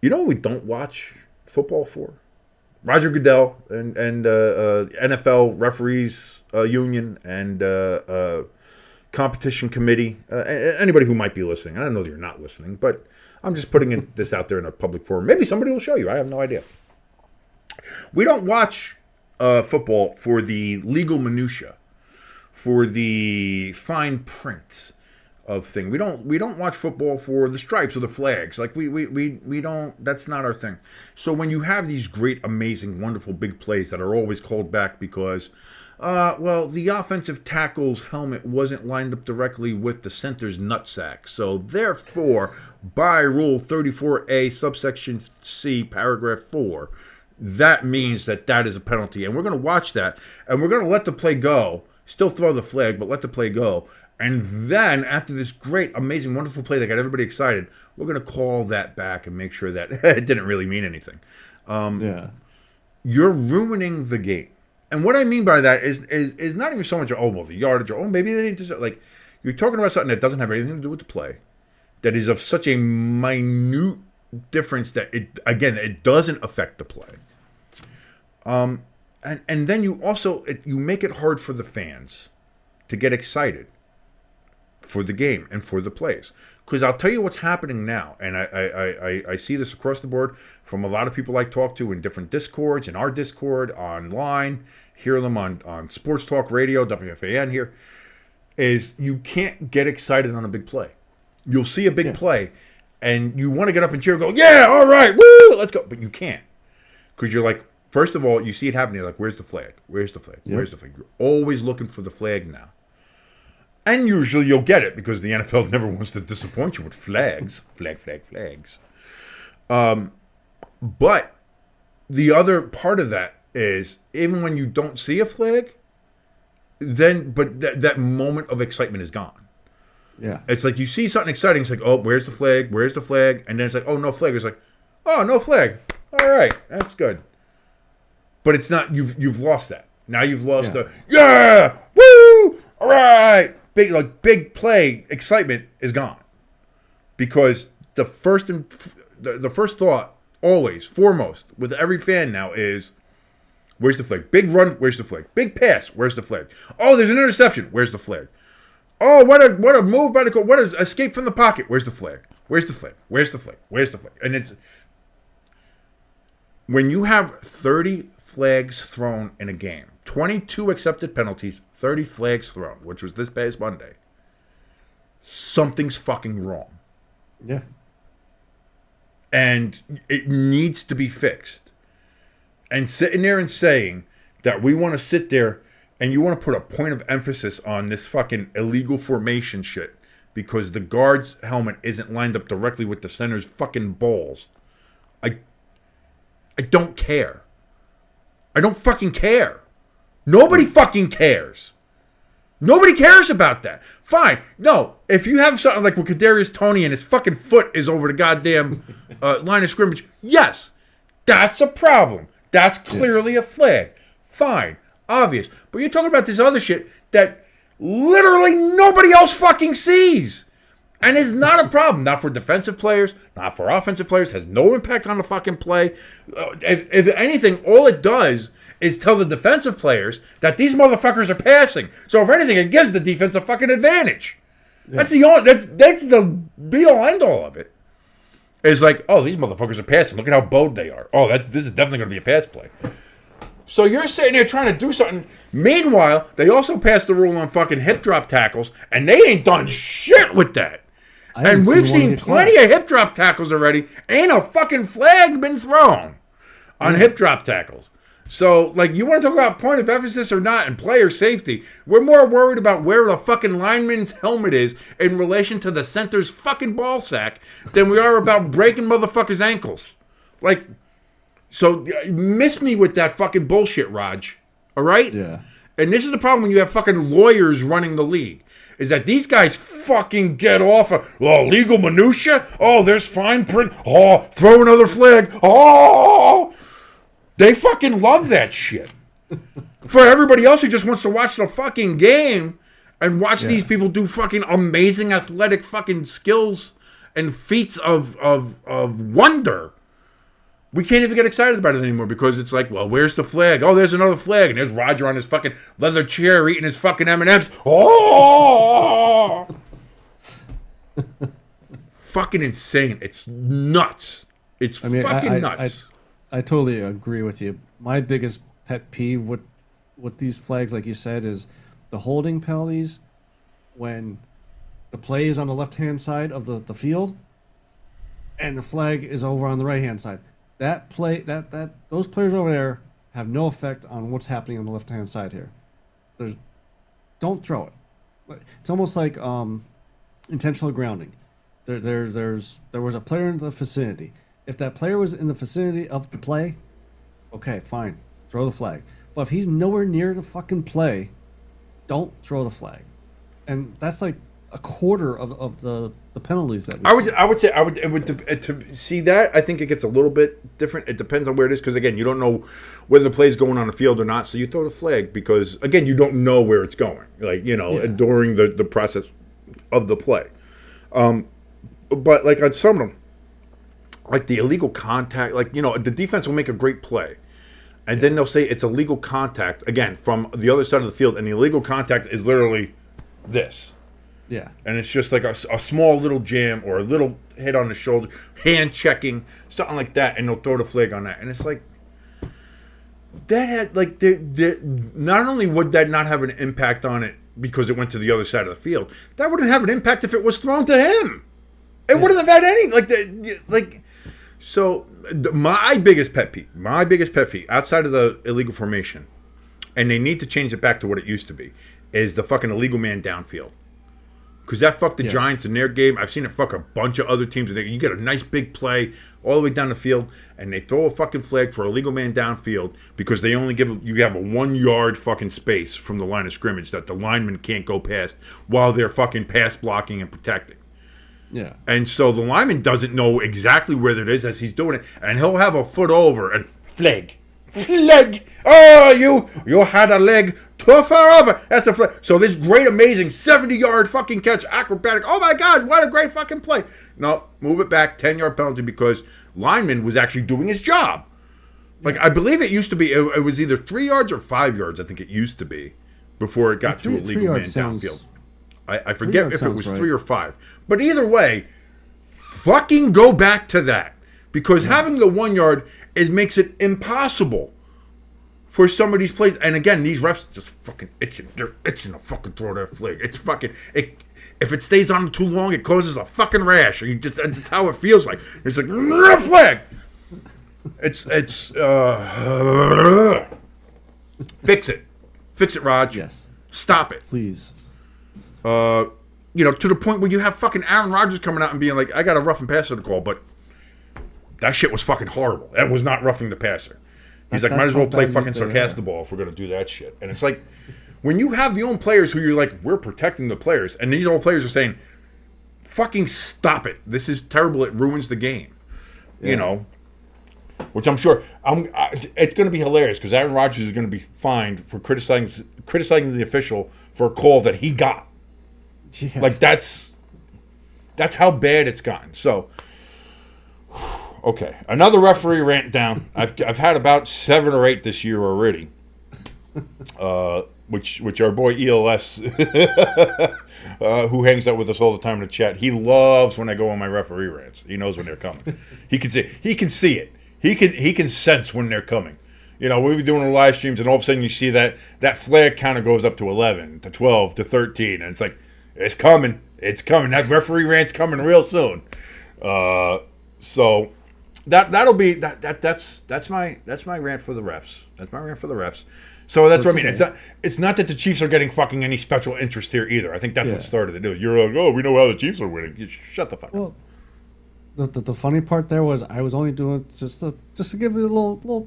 We don't watch football for? Roger Goodell and NFL referees union and competition committee, anybody who might be listening. I don't know that you're not listening, but I'm just putting this out there in a public forum. Maybe somebody will show you. I have no idea. We don't watch football for the legal minutia, for the fine print of things. We don't watch football for the stripes or the flags. Like we don't. That's not our thing. So when you have these great, amazing, wonderful big plays that are always called back because, the offensive tackle's helmet wasn't lined up directly with the center's nutsack. So therefore, by Rule 34A, subsection C, paragraph 4. That means that is a penalty. And we're going to watch that. And we're going to let the play go. Still throw the flag, but let the play go. And then, after this great, amazing, wonderful play that got everybody excited, we're going to call that back and make sure that it didn't really mean anything. Yeah. You're ruining the game. And what I mean by that is not even so much, the yardage, or, maybe they need to, like, you're talking about something that doesn't have anything to do with the play, that is of such a minute difference that, it doesn't affect the play. And then you also you make it hard for the fans to get excited for the game and for the plays. Because I'll tell you what's happening now, and I see this across the board from a lot of people I talk to in different Discords, in our Discord, online, hear them on Sports Talk Radio, WFAN here. is you can't get excited on a big play. You'll see a big play, and you want to get up and cheer and go, yeah, all right, woo, let's go. But you can't. Because you're like, first of all, you see it happening. You're like, where's the flag? Where's the flag? Where's the flag? You're always looking for the flag now. And usually you'll get it because the NFL never wants to disappoint you with flags. Flags. But the other part of that is, even when you don't see a flag, but that moment of excitement is gone. Yeah. It's like you see something exciting. It's like, oh, where's the flag? Where's the flag? And then it's like, oh, no flag. It's like, oh, no flag. All right, that's good. But it's not. You've lost that. Now you've lost the woo, all right, big play excitement is gone, because the first thought always foremost with every fan now is, where's the flag? Big run, where's the flag? Big pass, where's the flag? Oh, there's an interception, where's the flag? Oh, what a move by the coach. What is escape from the pocket? Where's the flag? Where's the flag? Where's the flag? Where's the flag? And it's when you have 30 flags thrown in a game, 22 accepted penalties, 30 flags thrown, which was this past Monday, something's fucking wrong. Yeah. And it needs to be fixed. And sitting there and saying that we want to sit there and you want to put a point of emphasis on this fucking illegal formation shit because the guard's helmet isn't lined up directly with the center's fucking balls. I don't care. I don't fucking care. Nobody fucking cares. Nobody cares about that. Fine. No, if you have something like with Kadarius Toney and his fucking foot is over the goddamn line of scrimmage, yes, that's a problem. That's clearly a flag. Fine. Obvious. But you're talking about this other shit that literally nobody else fucking sees. And it's not a problem. Not for defensive players, not for offensive players. Has no impact on the fucking play. If anything, all it does is tell the defensive players that these motherfuckers are passing. So if anything, it gives the defense a fucking advantage. Yeah. That's the be-all, end-all of it. It's like, oh, these motherfuckers are passing. Look at how bowed they are. Oh, this is definitely going to be a pass play. So you're sitting there trying to do something. Meanwhile, they also passed the rule on fucking hip drop tackles, and they ain't done shit with that. And we've seen plenty of hip drop tackles already. Ain't a fucking flag been thrown on hip drop tackles. So, like, you want to talk about point of emphasis or not and player safety, we're more worried about where the fucking lineman's helmet is in relation to the center's fucking ball sack than we are about breaking motherfuckers' ankles. Like, so miss me with that fucking bullshit, Raj. All right? Yeah. And this is the problem when you have fucking lawyers running the league. Is that these guys fucking get off of legal minutia? Oh, there's fine print. Oh, throw another flag. Oh, they fucking love that shit. For everybody else who just wants to watch the fucking game and watch these people do fucking amazing athletic fucking skills and feats of wonder, we can't even get excited about it anymore because it's like, well, where's the flag? Oh, there's another flag. And there's Roger on his fucking leather chair eating his fucking M&Ms. Oh! Fucking insane. It's nuts. It's fucking nuts. I totally agree with you. My biggest pet peeve with these flags, like you said, is the holding penalties when the play is on the left-hand side of the field and the flag is over on the right-hand side. That play, those players over there have no effect on what's happening on the left-hand side here. Don't throw it. It's almost like intentional grounding. There was a player in the vicinity. If that player was in the vicinity of the play, okay, fine, throw the flag. But if he's nowhere near the fucking play, don't throw the flag. And that's like a quarter of the penalties that we see. To see that, I think it gets a little bit different. It depends on where it is because, again, you don't know whether the play is going on the field or not, so you throw the flag because, again, you don't know where it's going, like, during the process of the play. But, like, on some of them, like the illegal contact, like, the defense will make a great play. And then they'll say it's illegal contact, again, from the other side of the field, and the illegal contact is literally this. Yeah. And it's just like a small little jam or a little hit on the shoulder, hand checking, something like that, and they'll throw the flag on that. And it's like, that had, like, not only would that not have an impact on it because it went to the other side of the field. That wouldn't have an impact if it was thrown to him. It wouldn't have had any my biggest pet peeve outside of the illegal formation, and they need to change it back to what it used to be, is the fucking illegal man downfield. Because that fucked the Giants in their game. I've seen it fuck a bunch of other teams. You get a nice big play all the way down the field, and they throw a fucking flag for a illegal man downfield because they only you have a 1 yard fucking space from the line of scrimmage that the lineman can't go past while they're fucking pass blocking and protecting. Yeah. And so the lineman doesn't know exactly where it is as he's doing it, and he'll have a foot over and flag. Oh, you had a leg too far over. That's a flag. So this great, amazing 70-yard fucking catch, acrobatic. Oh my God, what a great fucking play. No, move it back, 10-yard penalty because lineman was actually doing his job. Like, I believe it used to be, it was either 3 yards or 5 yards, I think it used to be, before it got to a legal man downfield. I forget if it was 3 or 5. But either way, fucking go back to that. Because having the 1 yard makes it impossible for some of these plays. And again, these refs just fucking itching. They're itching to fucking throw that flag. It's fucking... if it stays on too long, it causes a fucking rash. That's how it feels like. It's like, flag! Fix it. Fix it, Raj. Yes. Stop it. Please. To the point where you have fucking Aaron Rodgers coming out and being like, I got a roughing passer to call, but that shit was fucking horrible. That was not roughing the passer. He's like, might as well play fucking sarcastic ball if we're going to do that shit. And it's like, when you have the own players who you're like, we're protecting the players, and these old players are saying, fucking stop it. This is terrible. It ruins the game. Yeah. Which I'm sure, it's going to be hilarious because Aaron Rodgers is going to be fined for criticizing the official for a call that he got. Yeah. Like, that's how bad it's gotten. So, okay, another referee rant down. I've had about 7 or 8 this year already. Which our boy ELS, who hangs out with us all the time in the chat, he loves when I go on my referee rants. He knows when they're coming. He can see it. He can sense when they're coming. We'll be doing the live streams, and all of a sudden you see that flag counter goes up to 11, to 12, to 13, and it's like, it's coming. It's coming. That referee rant's coming real soon. So that'll be that's my rant for the refs. That's my rant for the refs. So that's what I mean. It's not that the Chiefs are getting fucking any special interest here either. I think that's what started it. You're like, oh, we know how the Chiefs are winning. Shut the fuck up. The funny part there was I was only doing just to give it a little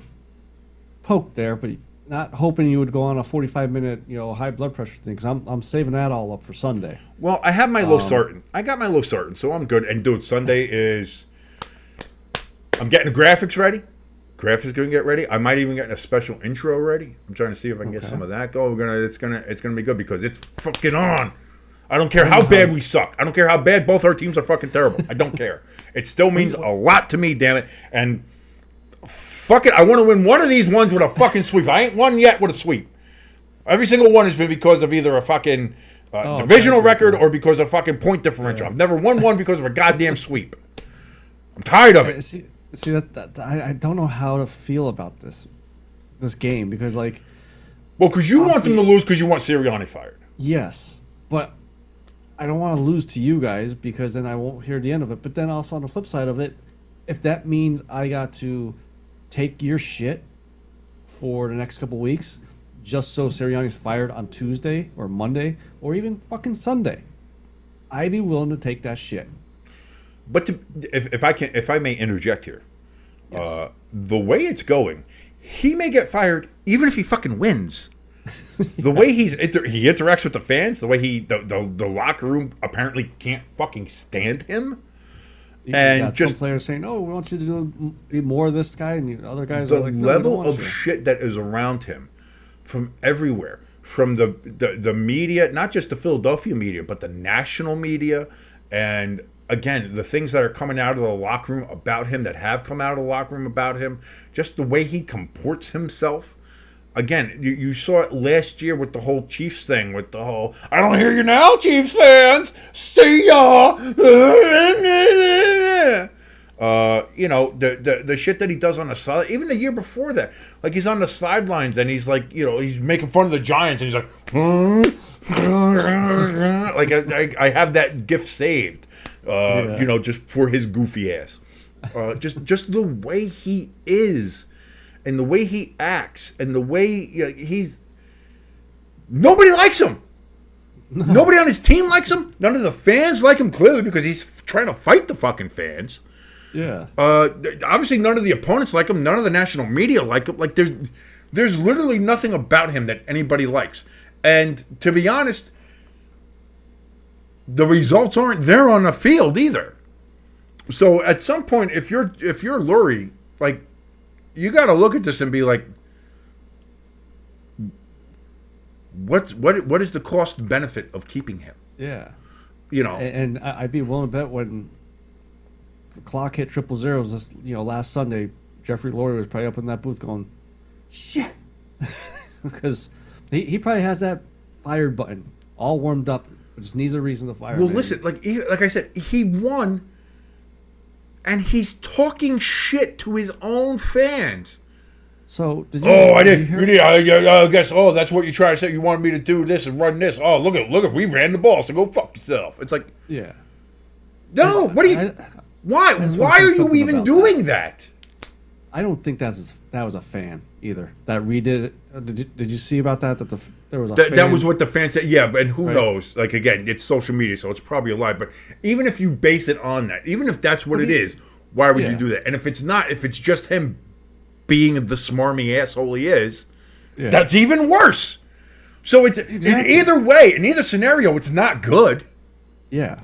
poke there, but not hoping you would go on a 45-minute high blood pressure thing because I'm saving that all up for Sunday. Well, I have my losartan. I got my losartan, so I'm good. And dude, Sunday is I'm getting the graphics ready. Graphics going to get ready. I might even get a special intro ready. I'm trying to see if I can get some of that going. It's gonna be good because it's fucking on. I don't care how bad we suck. I don't care how bad both our teams are fucking terrible. I don't care. It still means a lot to me, damn it. And fuck it, I want to win one of these ones with a fucking sweep. I ain't won yet with a sweep. Every single one has been because of either a fucking divisional record or because of fucking point differential. I've never won one because of a goddamn sweep. I'm tired of it. See, I don't know how to feel about this game because because you want them to lose because you want Sirianni fired. Yes, but I don't want to lose to you guys because then I won't hear the end of it. But then also on the flip side of it, if that means I got to take your shit for the next couple weeks just so Sirianni's fired on Tuesday or Monday or even fucking Sunday, I'd be willing to take that shit. But if I may interject here, yes. The way it's going, he may get fired even if he fucking wins. The way he interacts with the fans, the way the locker room apparently can't fucking stand him. And just some players saying, "Oh, we want you to do more of this guy," and the other guys the are like, "No, level of shit that is around him, from everywhere, from the media, not just the Philadelphia media, but the national media, and again, the things that are coming out of the locker room about him, that have come out of the locker room about him, just the way he comports himself. Again, you saw it last year with the whole Chiefs thing, with the whole, I don't hear you now, Chiefs fans. See ya. The shit that he does on the side, even the year before that, like he's on the sidelines and he's like, he's making fun of the Giants and he's like, like I have that gift saved, just for his goofy ass. Just the way he is, and the way he acts, and the way nobody likes him. No. Nobody on his team likes him. None of the fans like him, clearly, because he's trying to fight the fucking fans. Yeah. Obviously, none of the opponents like him. None of the national media like him. Like, there's literally nothing about him that anybody likes. And to be honest, the results aren't there on the field either. So at some point, if you're Lurie, like, you got to look at this and be like, what is the cost benefit of keeping him? Yeah. And I'd be willing to bet when the clock hit 000 this last Sunday, Jeffrey Lurie was probably up in that booth going, shit, because he probably has that fired button all warmed up, just needs a reason to fire. Well, listen, like I said, he won, and he's talking shit to his own fans. So did you? Oh, I did. I guess. Oh, that's what you try to say. You wanted me to do this and run this. Oh, look at. We ran the ball, so go fuck yourself. It's like, yeah. No, what are you? Why? Why are you even doing that? I don't think that was a fan either. That redid it. Did you see about that? There was a fan? That was what the fan said. Yeah, but who knows? Like, again, it's social media, so it's probably a lie. But even if you base it on that, even if that's what it is, why would you do that? And if it's not, if it's just him being the smarmy asshole he is, that's even worse. So it's in either way, in either scenario, it's not good. Yeah.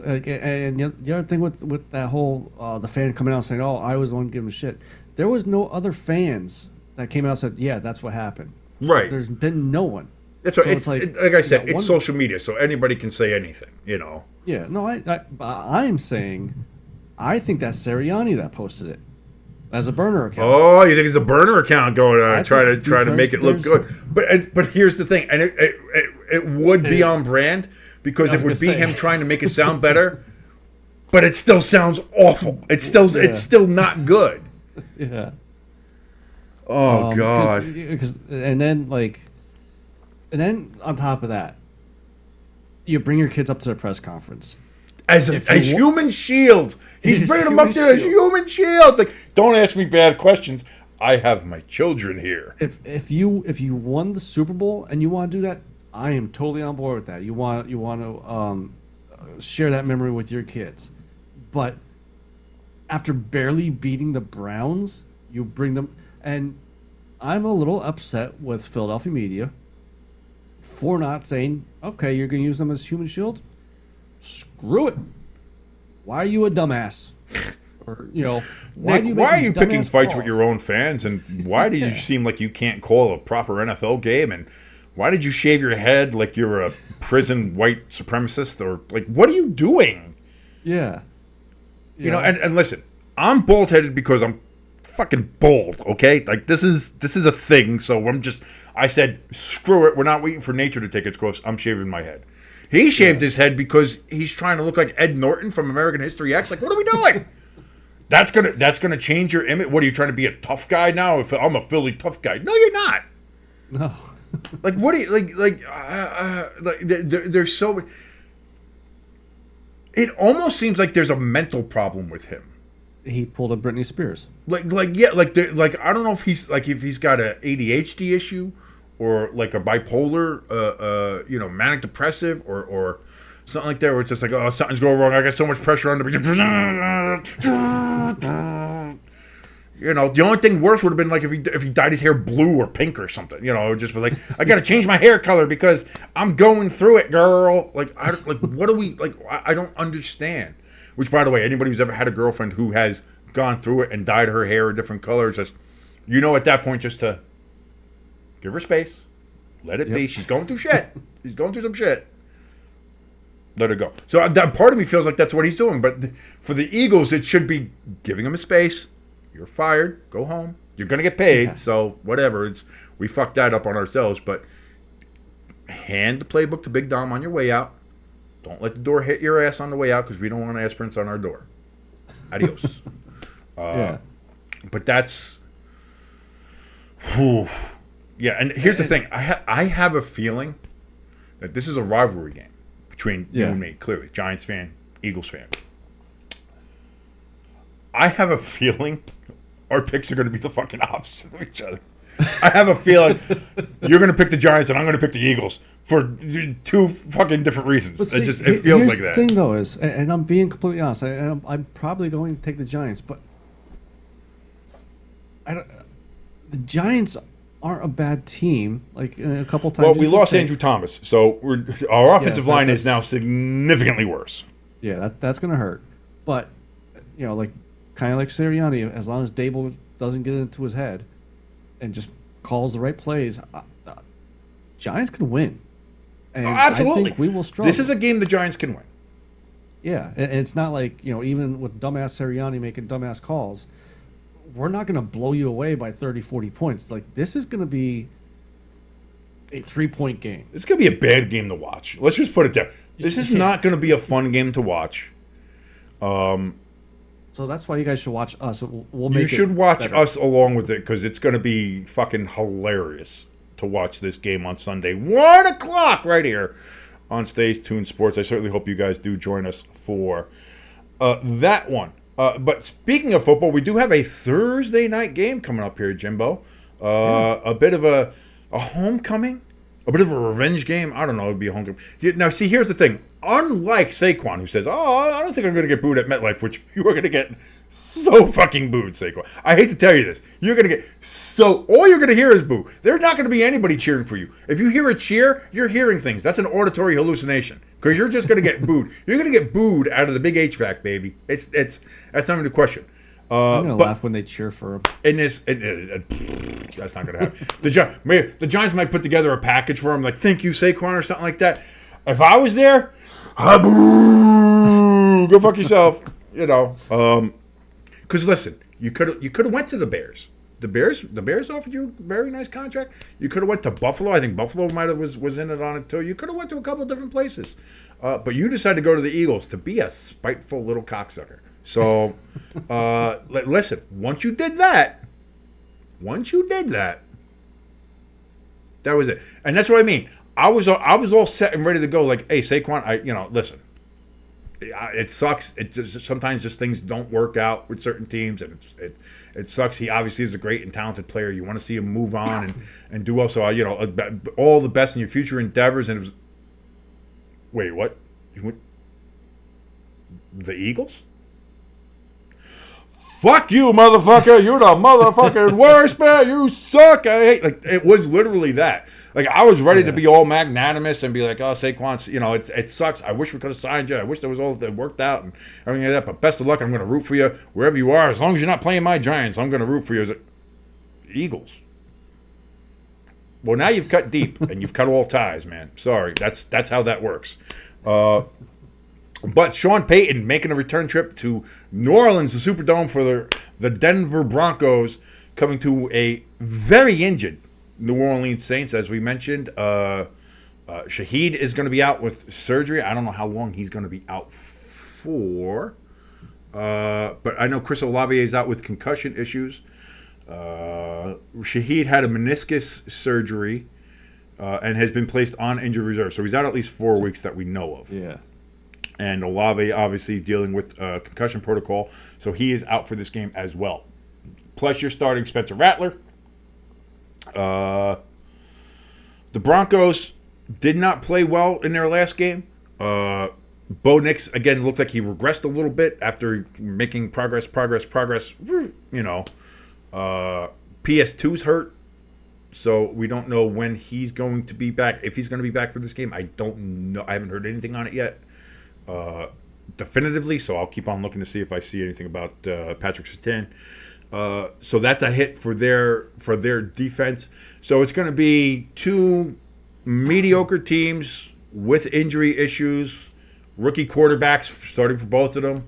And the other thing with that whole the fan coming out saying, "Oh, I was the one giving shit," there was no other fans that came out and said, "Yeah, that's what happened." Right. There's been no one. That's right. So it's like I said, it's social media, so anybody can say anything. Yeah. No, I'm saying, I think that's Sirianni that posted it as a burner account. Oh, you think it's a burner account going on try to make it look good? But here's the thing, and it would be on brand. Because it would be him trying to make it sound better, but it still sounds awful. It's still not good. Yeah. Oh God. And then on top of that, you bring your kids up to the press conference as human shields. He's bringing them up there as human shields. Like, don't ask me bad questions. I have my children here. If you won the Super Bowl and you want to do that, I am totally on board with that. You want to share that memory with your kids, but after barely beating the Browns, you bring them, and I'm a little upset with Philadelphia media for not saying, okay, you're going to use them as human shields. Screw it. Why are you a dumbass? Or why are you picking fights with your own fans, and why do you seem like you can't call a proper NFL game, and why did you shave your head like you're a prison white supremacist? Or, like, what are you doing? Yeah. And listen, I'm bald-headed because I'm fucking bald, okay? Like, this is a thing, so I said, screw it, we're not waiting for nature to take its course, I'm shaving my head. He shaved his head because he's trying to look like Ed Norton from American History X. Like, what are we doing? That's gonna change your image? What, are you trying to be a tough guy now? If I'm a Philly tough guy. No, you're not. No. Like, what do you there's so. It almost seems like there's a mental problem with him. He pulled a Britney Spears. I don't know if he's got a ADHD issue, or like a bipolar, manic depressive, or something like that, where it's just like, oh, something's going wrong. I got so much pressure on the. The only thing worse would have been like if he dyed his hair blue or pink or something. Just was like, I got to change my hair color because I'm going through it, girl. What do we like? I don't understand. Which, by the way, anybody who's ever had a girlfriend who has gone through it and dyed her hair a different color, just at that point, just to give her space, let it be. She's going through shit. She's going through some shit. Let her go. So that part of me feels like that's what he's doing. But for the Eagles, it should be giving him a space. You're fired. Go home. You're gonna get paid. So whatever. We fucked that up on ourselves. But hand the playbook to Big Dom on your way out. Don't let the door hit your ass on the way out, because we don't want aspirants on our door. Adios. Yeah. But that's, whew. Yeah. And here's the thing: I have a feeling that this is a rivalry game between you Yeah. and me. Clearly, Giants fan, Eagles fan. I have a feeling our picks are going to be the fucking opposite of each other. I have a feeling you're going to pick the Giants and I'm going to pick the Eagles for two fucking different reasons. But see, It feels here's like the that. thing, though, is, and I'm being completely honest, I'm probably going to take the Giants, but the Giants aren't a bad team. Like a couple times. Well, we you did lost say- Andrew Thomas, so our offensive line is that's- now significantly worse. Yeah, that's gonna hurt. But like kind of like Sirianni, as long as Dable doesn't get into his head and just calls the right plays, Giants can win. And Absolutely, I think we will struggle. This is a game the Giants can win. Yeah, and it's not like even with dumbass Sirianni making dumbass calls, we're not going to blow you away by 30, 40 points. Like, this is going to be a 3-point game. It's going to be a bad game to watch. Let's just put it there. This is not going to be a fun game to watch. So that's why you guys should watch us. We'll make You should watch better. us along with it because it's going to be fucking hilarious to watch this game on Sunday. 1 o'clock right here on Stays Tuned Sports. I certainly hope you guys do join us for that one. But speaking of football, we do have a Thursday night game coming up here, Jimbo. A bit of a homecoming, a bit of a revenge game. I don't know. It would be a homecoming. Now, see, here's the thing. Unlike Saquon, who says, "Oh, I don't think I'm going to get booed at MetLife," which you are going to get so fucking booed, Saquon. I hate to tell you this. You're going to get all you're going to hear is boo. There's not going to be anybody cheering for you. If you hear a cheer, you're hearing things. That's an auditory hallucination because you're just going to get booed. You're going to get booed out of the big HVAC, baby. It's that's not even a question. I'm going to laugh when they cheer for him. In this, that's not going to happen. The Giants might put together a package for him, like "Thank you, Saquon" or something like that. If I was there, boo, go fuck yourself. Because listen, you could have went to the Bears. The Bears offered you a very nice contract. You could have went to Buffalo. I think Buffalo might have was in it on it too. You could have went to a couple of different places, but you decided to go to the Eagles to be a spiteful little cocksucker. So, listen. Once you did that, that was it. And that's what I mean. I was all set and ready to go. Like, hey, Saquon, listen. It sucks. It just sometimes just things don't work out with certain teams, and it sucks. He obviously is a great and talented player. You want to see him move on and do well. So all the best in your future endeavors. And it was, wait, what? You went the Eagles? Fuck you, motherfucker! You're the motherfucking worst, man. You suck. I hate. Like, it was literally that. Like, I was ready to be all magnanimous and be like, "Oh, Saquon, it sucks. I wish we could have signed you. I wish there was all that worked out and everything like that. But best of luck. I'm going to root for you wherever you are. As long as you're not playing my Giants, I'm going to root for you." Eagles. Well, now you've cut deep and you've cut all ties, man. Sorry, that's how that works. But Sean Payton making a return trip to New Orleans, the Superdome, for the Denver Broncos, coming to a very injured New Orleans Saints, as we mentioned. Shaheed is going to be out with surgery. I don't know how long he's going to be out for. But I know Chris Olave is out with concussion issues. Shaheed had a meniscus surgery and has been placed on injury reserve. So he's out at least 4 weeks that we know of. Yeah. And Olave obviously dealing with concussion protocol, so he is out for this game as well. Plus, you're starting Spencer Rattler. The Broncos did not play well in their last game. Bo Nix, again, looked like he regressed a little bit after making progress. PS2's hurt, so we don't know when he's going to be back. If he's going to be back for this game, I don't know. I haven't heard anything on it yet. Definitively, so I'll keep on looking to see if I see anything about Patrick Surtain. So that's a hit for their defense. So it's going to be two mediocre teams with injury issues, rookie quarterbacks starting for both of them.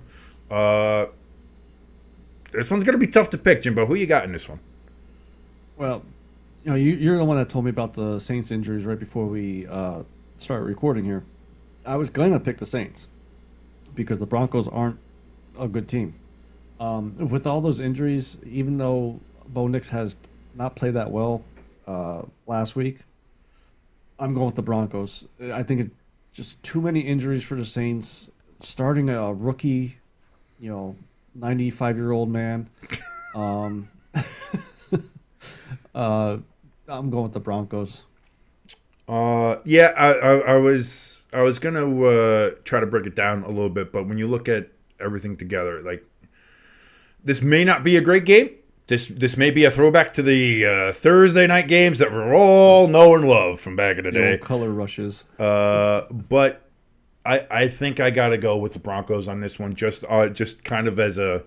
This one's going to be tough to pick, Jimbo. Who you got in this one? Well, you're the one that told me about the Saints injuries right before we started recording here. I was going to pick the Saints because the Broncos aren't a good team. With all those injuries, even though Bo Nix has not played that well last week, I'm going with the Broncos. I think just too many injuries for the Saints. Starting a rookie, 95-year-old man. Um, I'm going with the Broncos. Yeah, I was gonna try to break it down a little bit, but when you look at everything together, like this may not be a great game. This may be a throwback to the Thursday night games that we all know and love from back in the The day. old color rushes. But I think I got to go with the Broncos on this one, just kind of as a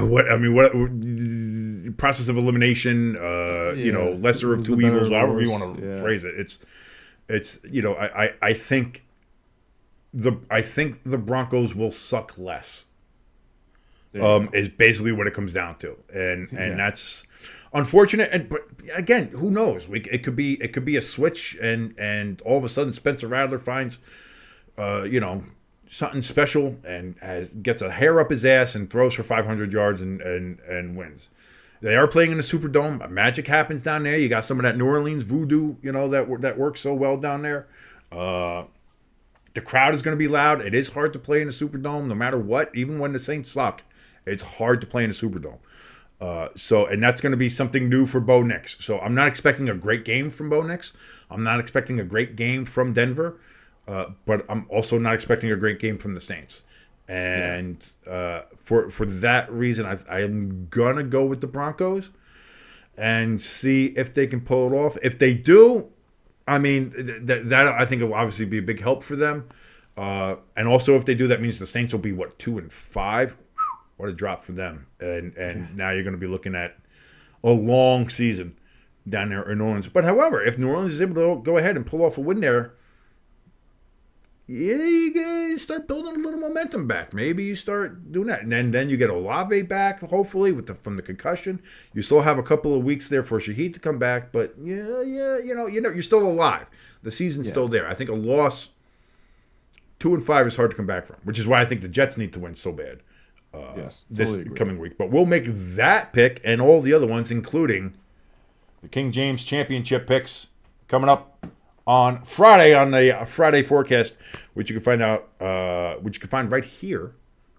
what process of elimination. Lesser of two evils, however you want to phrase it. It's I think the Broncos will suck less. Is basically what it comes down to, and that's unfortunate. But again, who knows? It could be a switch, and all of a sudden Spencer Rattler finds, something special and gets a hair up his ass and throws for 500 yards and wins. They are playing in the Superdome. Magic happens down there. You got some of that New Orleans voodoo, that works so well down there. The crowd is going to be loud. It is hard to play in the Superdome, no matter what. Even when the Saints suck, it's hard to play in the Superdome. And that's going to be something new for Bo Nix. So I'm not expecting a great game from Bo Nix. I'm not expecting a great game from Denver. But I'm also not expecting a great game from the Saints. And for that reason, I'm going to go with the Broncos and see if they can pull it off. If they do, I mean, that I think will obviously be a big help for them. And also, if they do, that means the Saints will be, 2-5? What a drop for them. And now you're going to be looking at a long season down there in New Orleans. But however, if New Orleans is able to go ahead and pull off a win there, you guys start building a little momentum back. Maybe you start doing that. And then you get Olave back, hopefully, from the concussion. You still have a couple of weeks there for Shaheed to come back. But, you're still alive. The season's still there. I think a loss, 2-5, is hard to come back from, which is why I think the Jets need to win so bad this coming week. But we'll make that pick and all the other ones, including the King James Championship picks, coming up on Friday on the Friday forecast, which you can find right here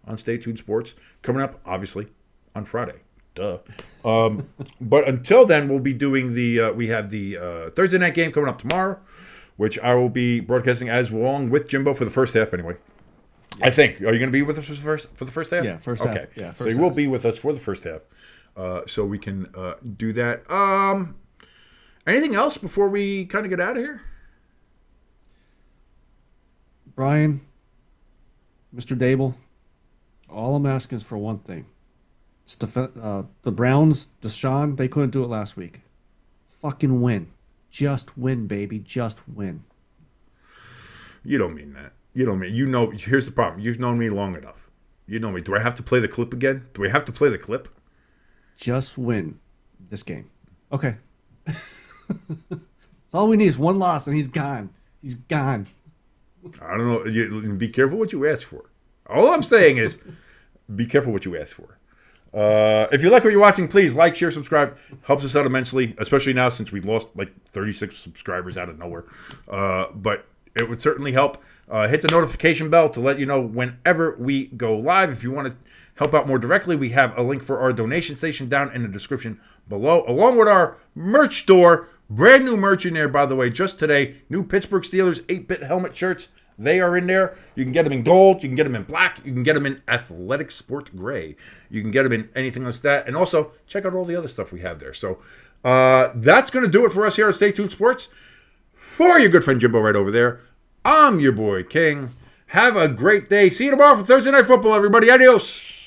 on Stay Tuned Sports. Coming up, obviously, on Friday. Duh. But until then, we'll be doing we have the Thursday night game coming up tomorrow, which I will be broadcasting as along with Jimbo for the first half anyway. I think. Are you going to be with us for the first half? Yeah, first half. Okay. Yeah, first so you will be with us for the first half. So we can do that. Anything else before we kind of get out of here? Brian, Mr. Dable, all I'm asking is for one thing. The Browns, Deshaun, they couldn't do it last week. Fucking win. Just win, baby. Just win. You don't mean that. You don't mean. Here's the problem. You've known me long enough. You know me. Do I have to play the clip again? Do we have to play the clip? Just win this game. Okay. That's all we need is one loss, and he's gone. He's gone. I don't know. Be careful what you ask for. All I'm saying is, be careful what you ask for. If you like what you're watching, please like, share, subscribe. Helps us out immensely, especially now since we lost 36 subscribers out of nowhere. But it would certainly help. Hit the notification bell to let you know whenever we go live. If you want to help out more directly, we have a link for our donation station down in the description below, along with our merch store. Brand new merch in there, by the way, just today. New Pittsburgh Steelers 8-bit helmet shirts. They are in there. You can get them in gold. You can get them in black. You can get them in athletic sport gray. You can get them in anything like that. And also, check out all the other stuff we have there. So that's going to do it for us here at Stay Tuned Sports. For your good friend Jimbo right over there, I'm your boy King. Have a great day. See you tomorrow for Thursday Night Football, everybody. Adios.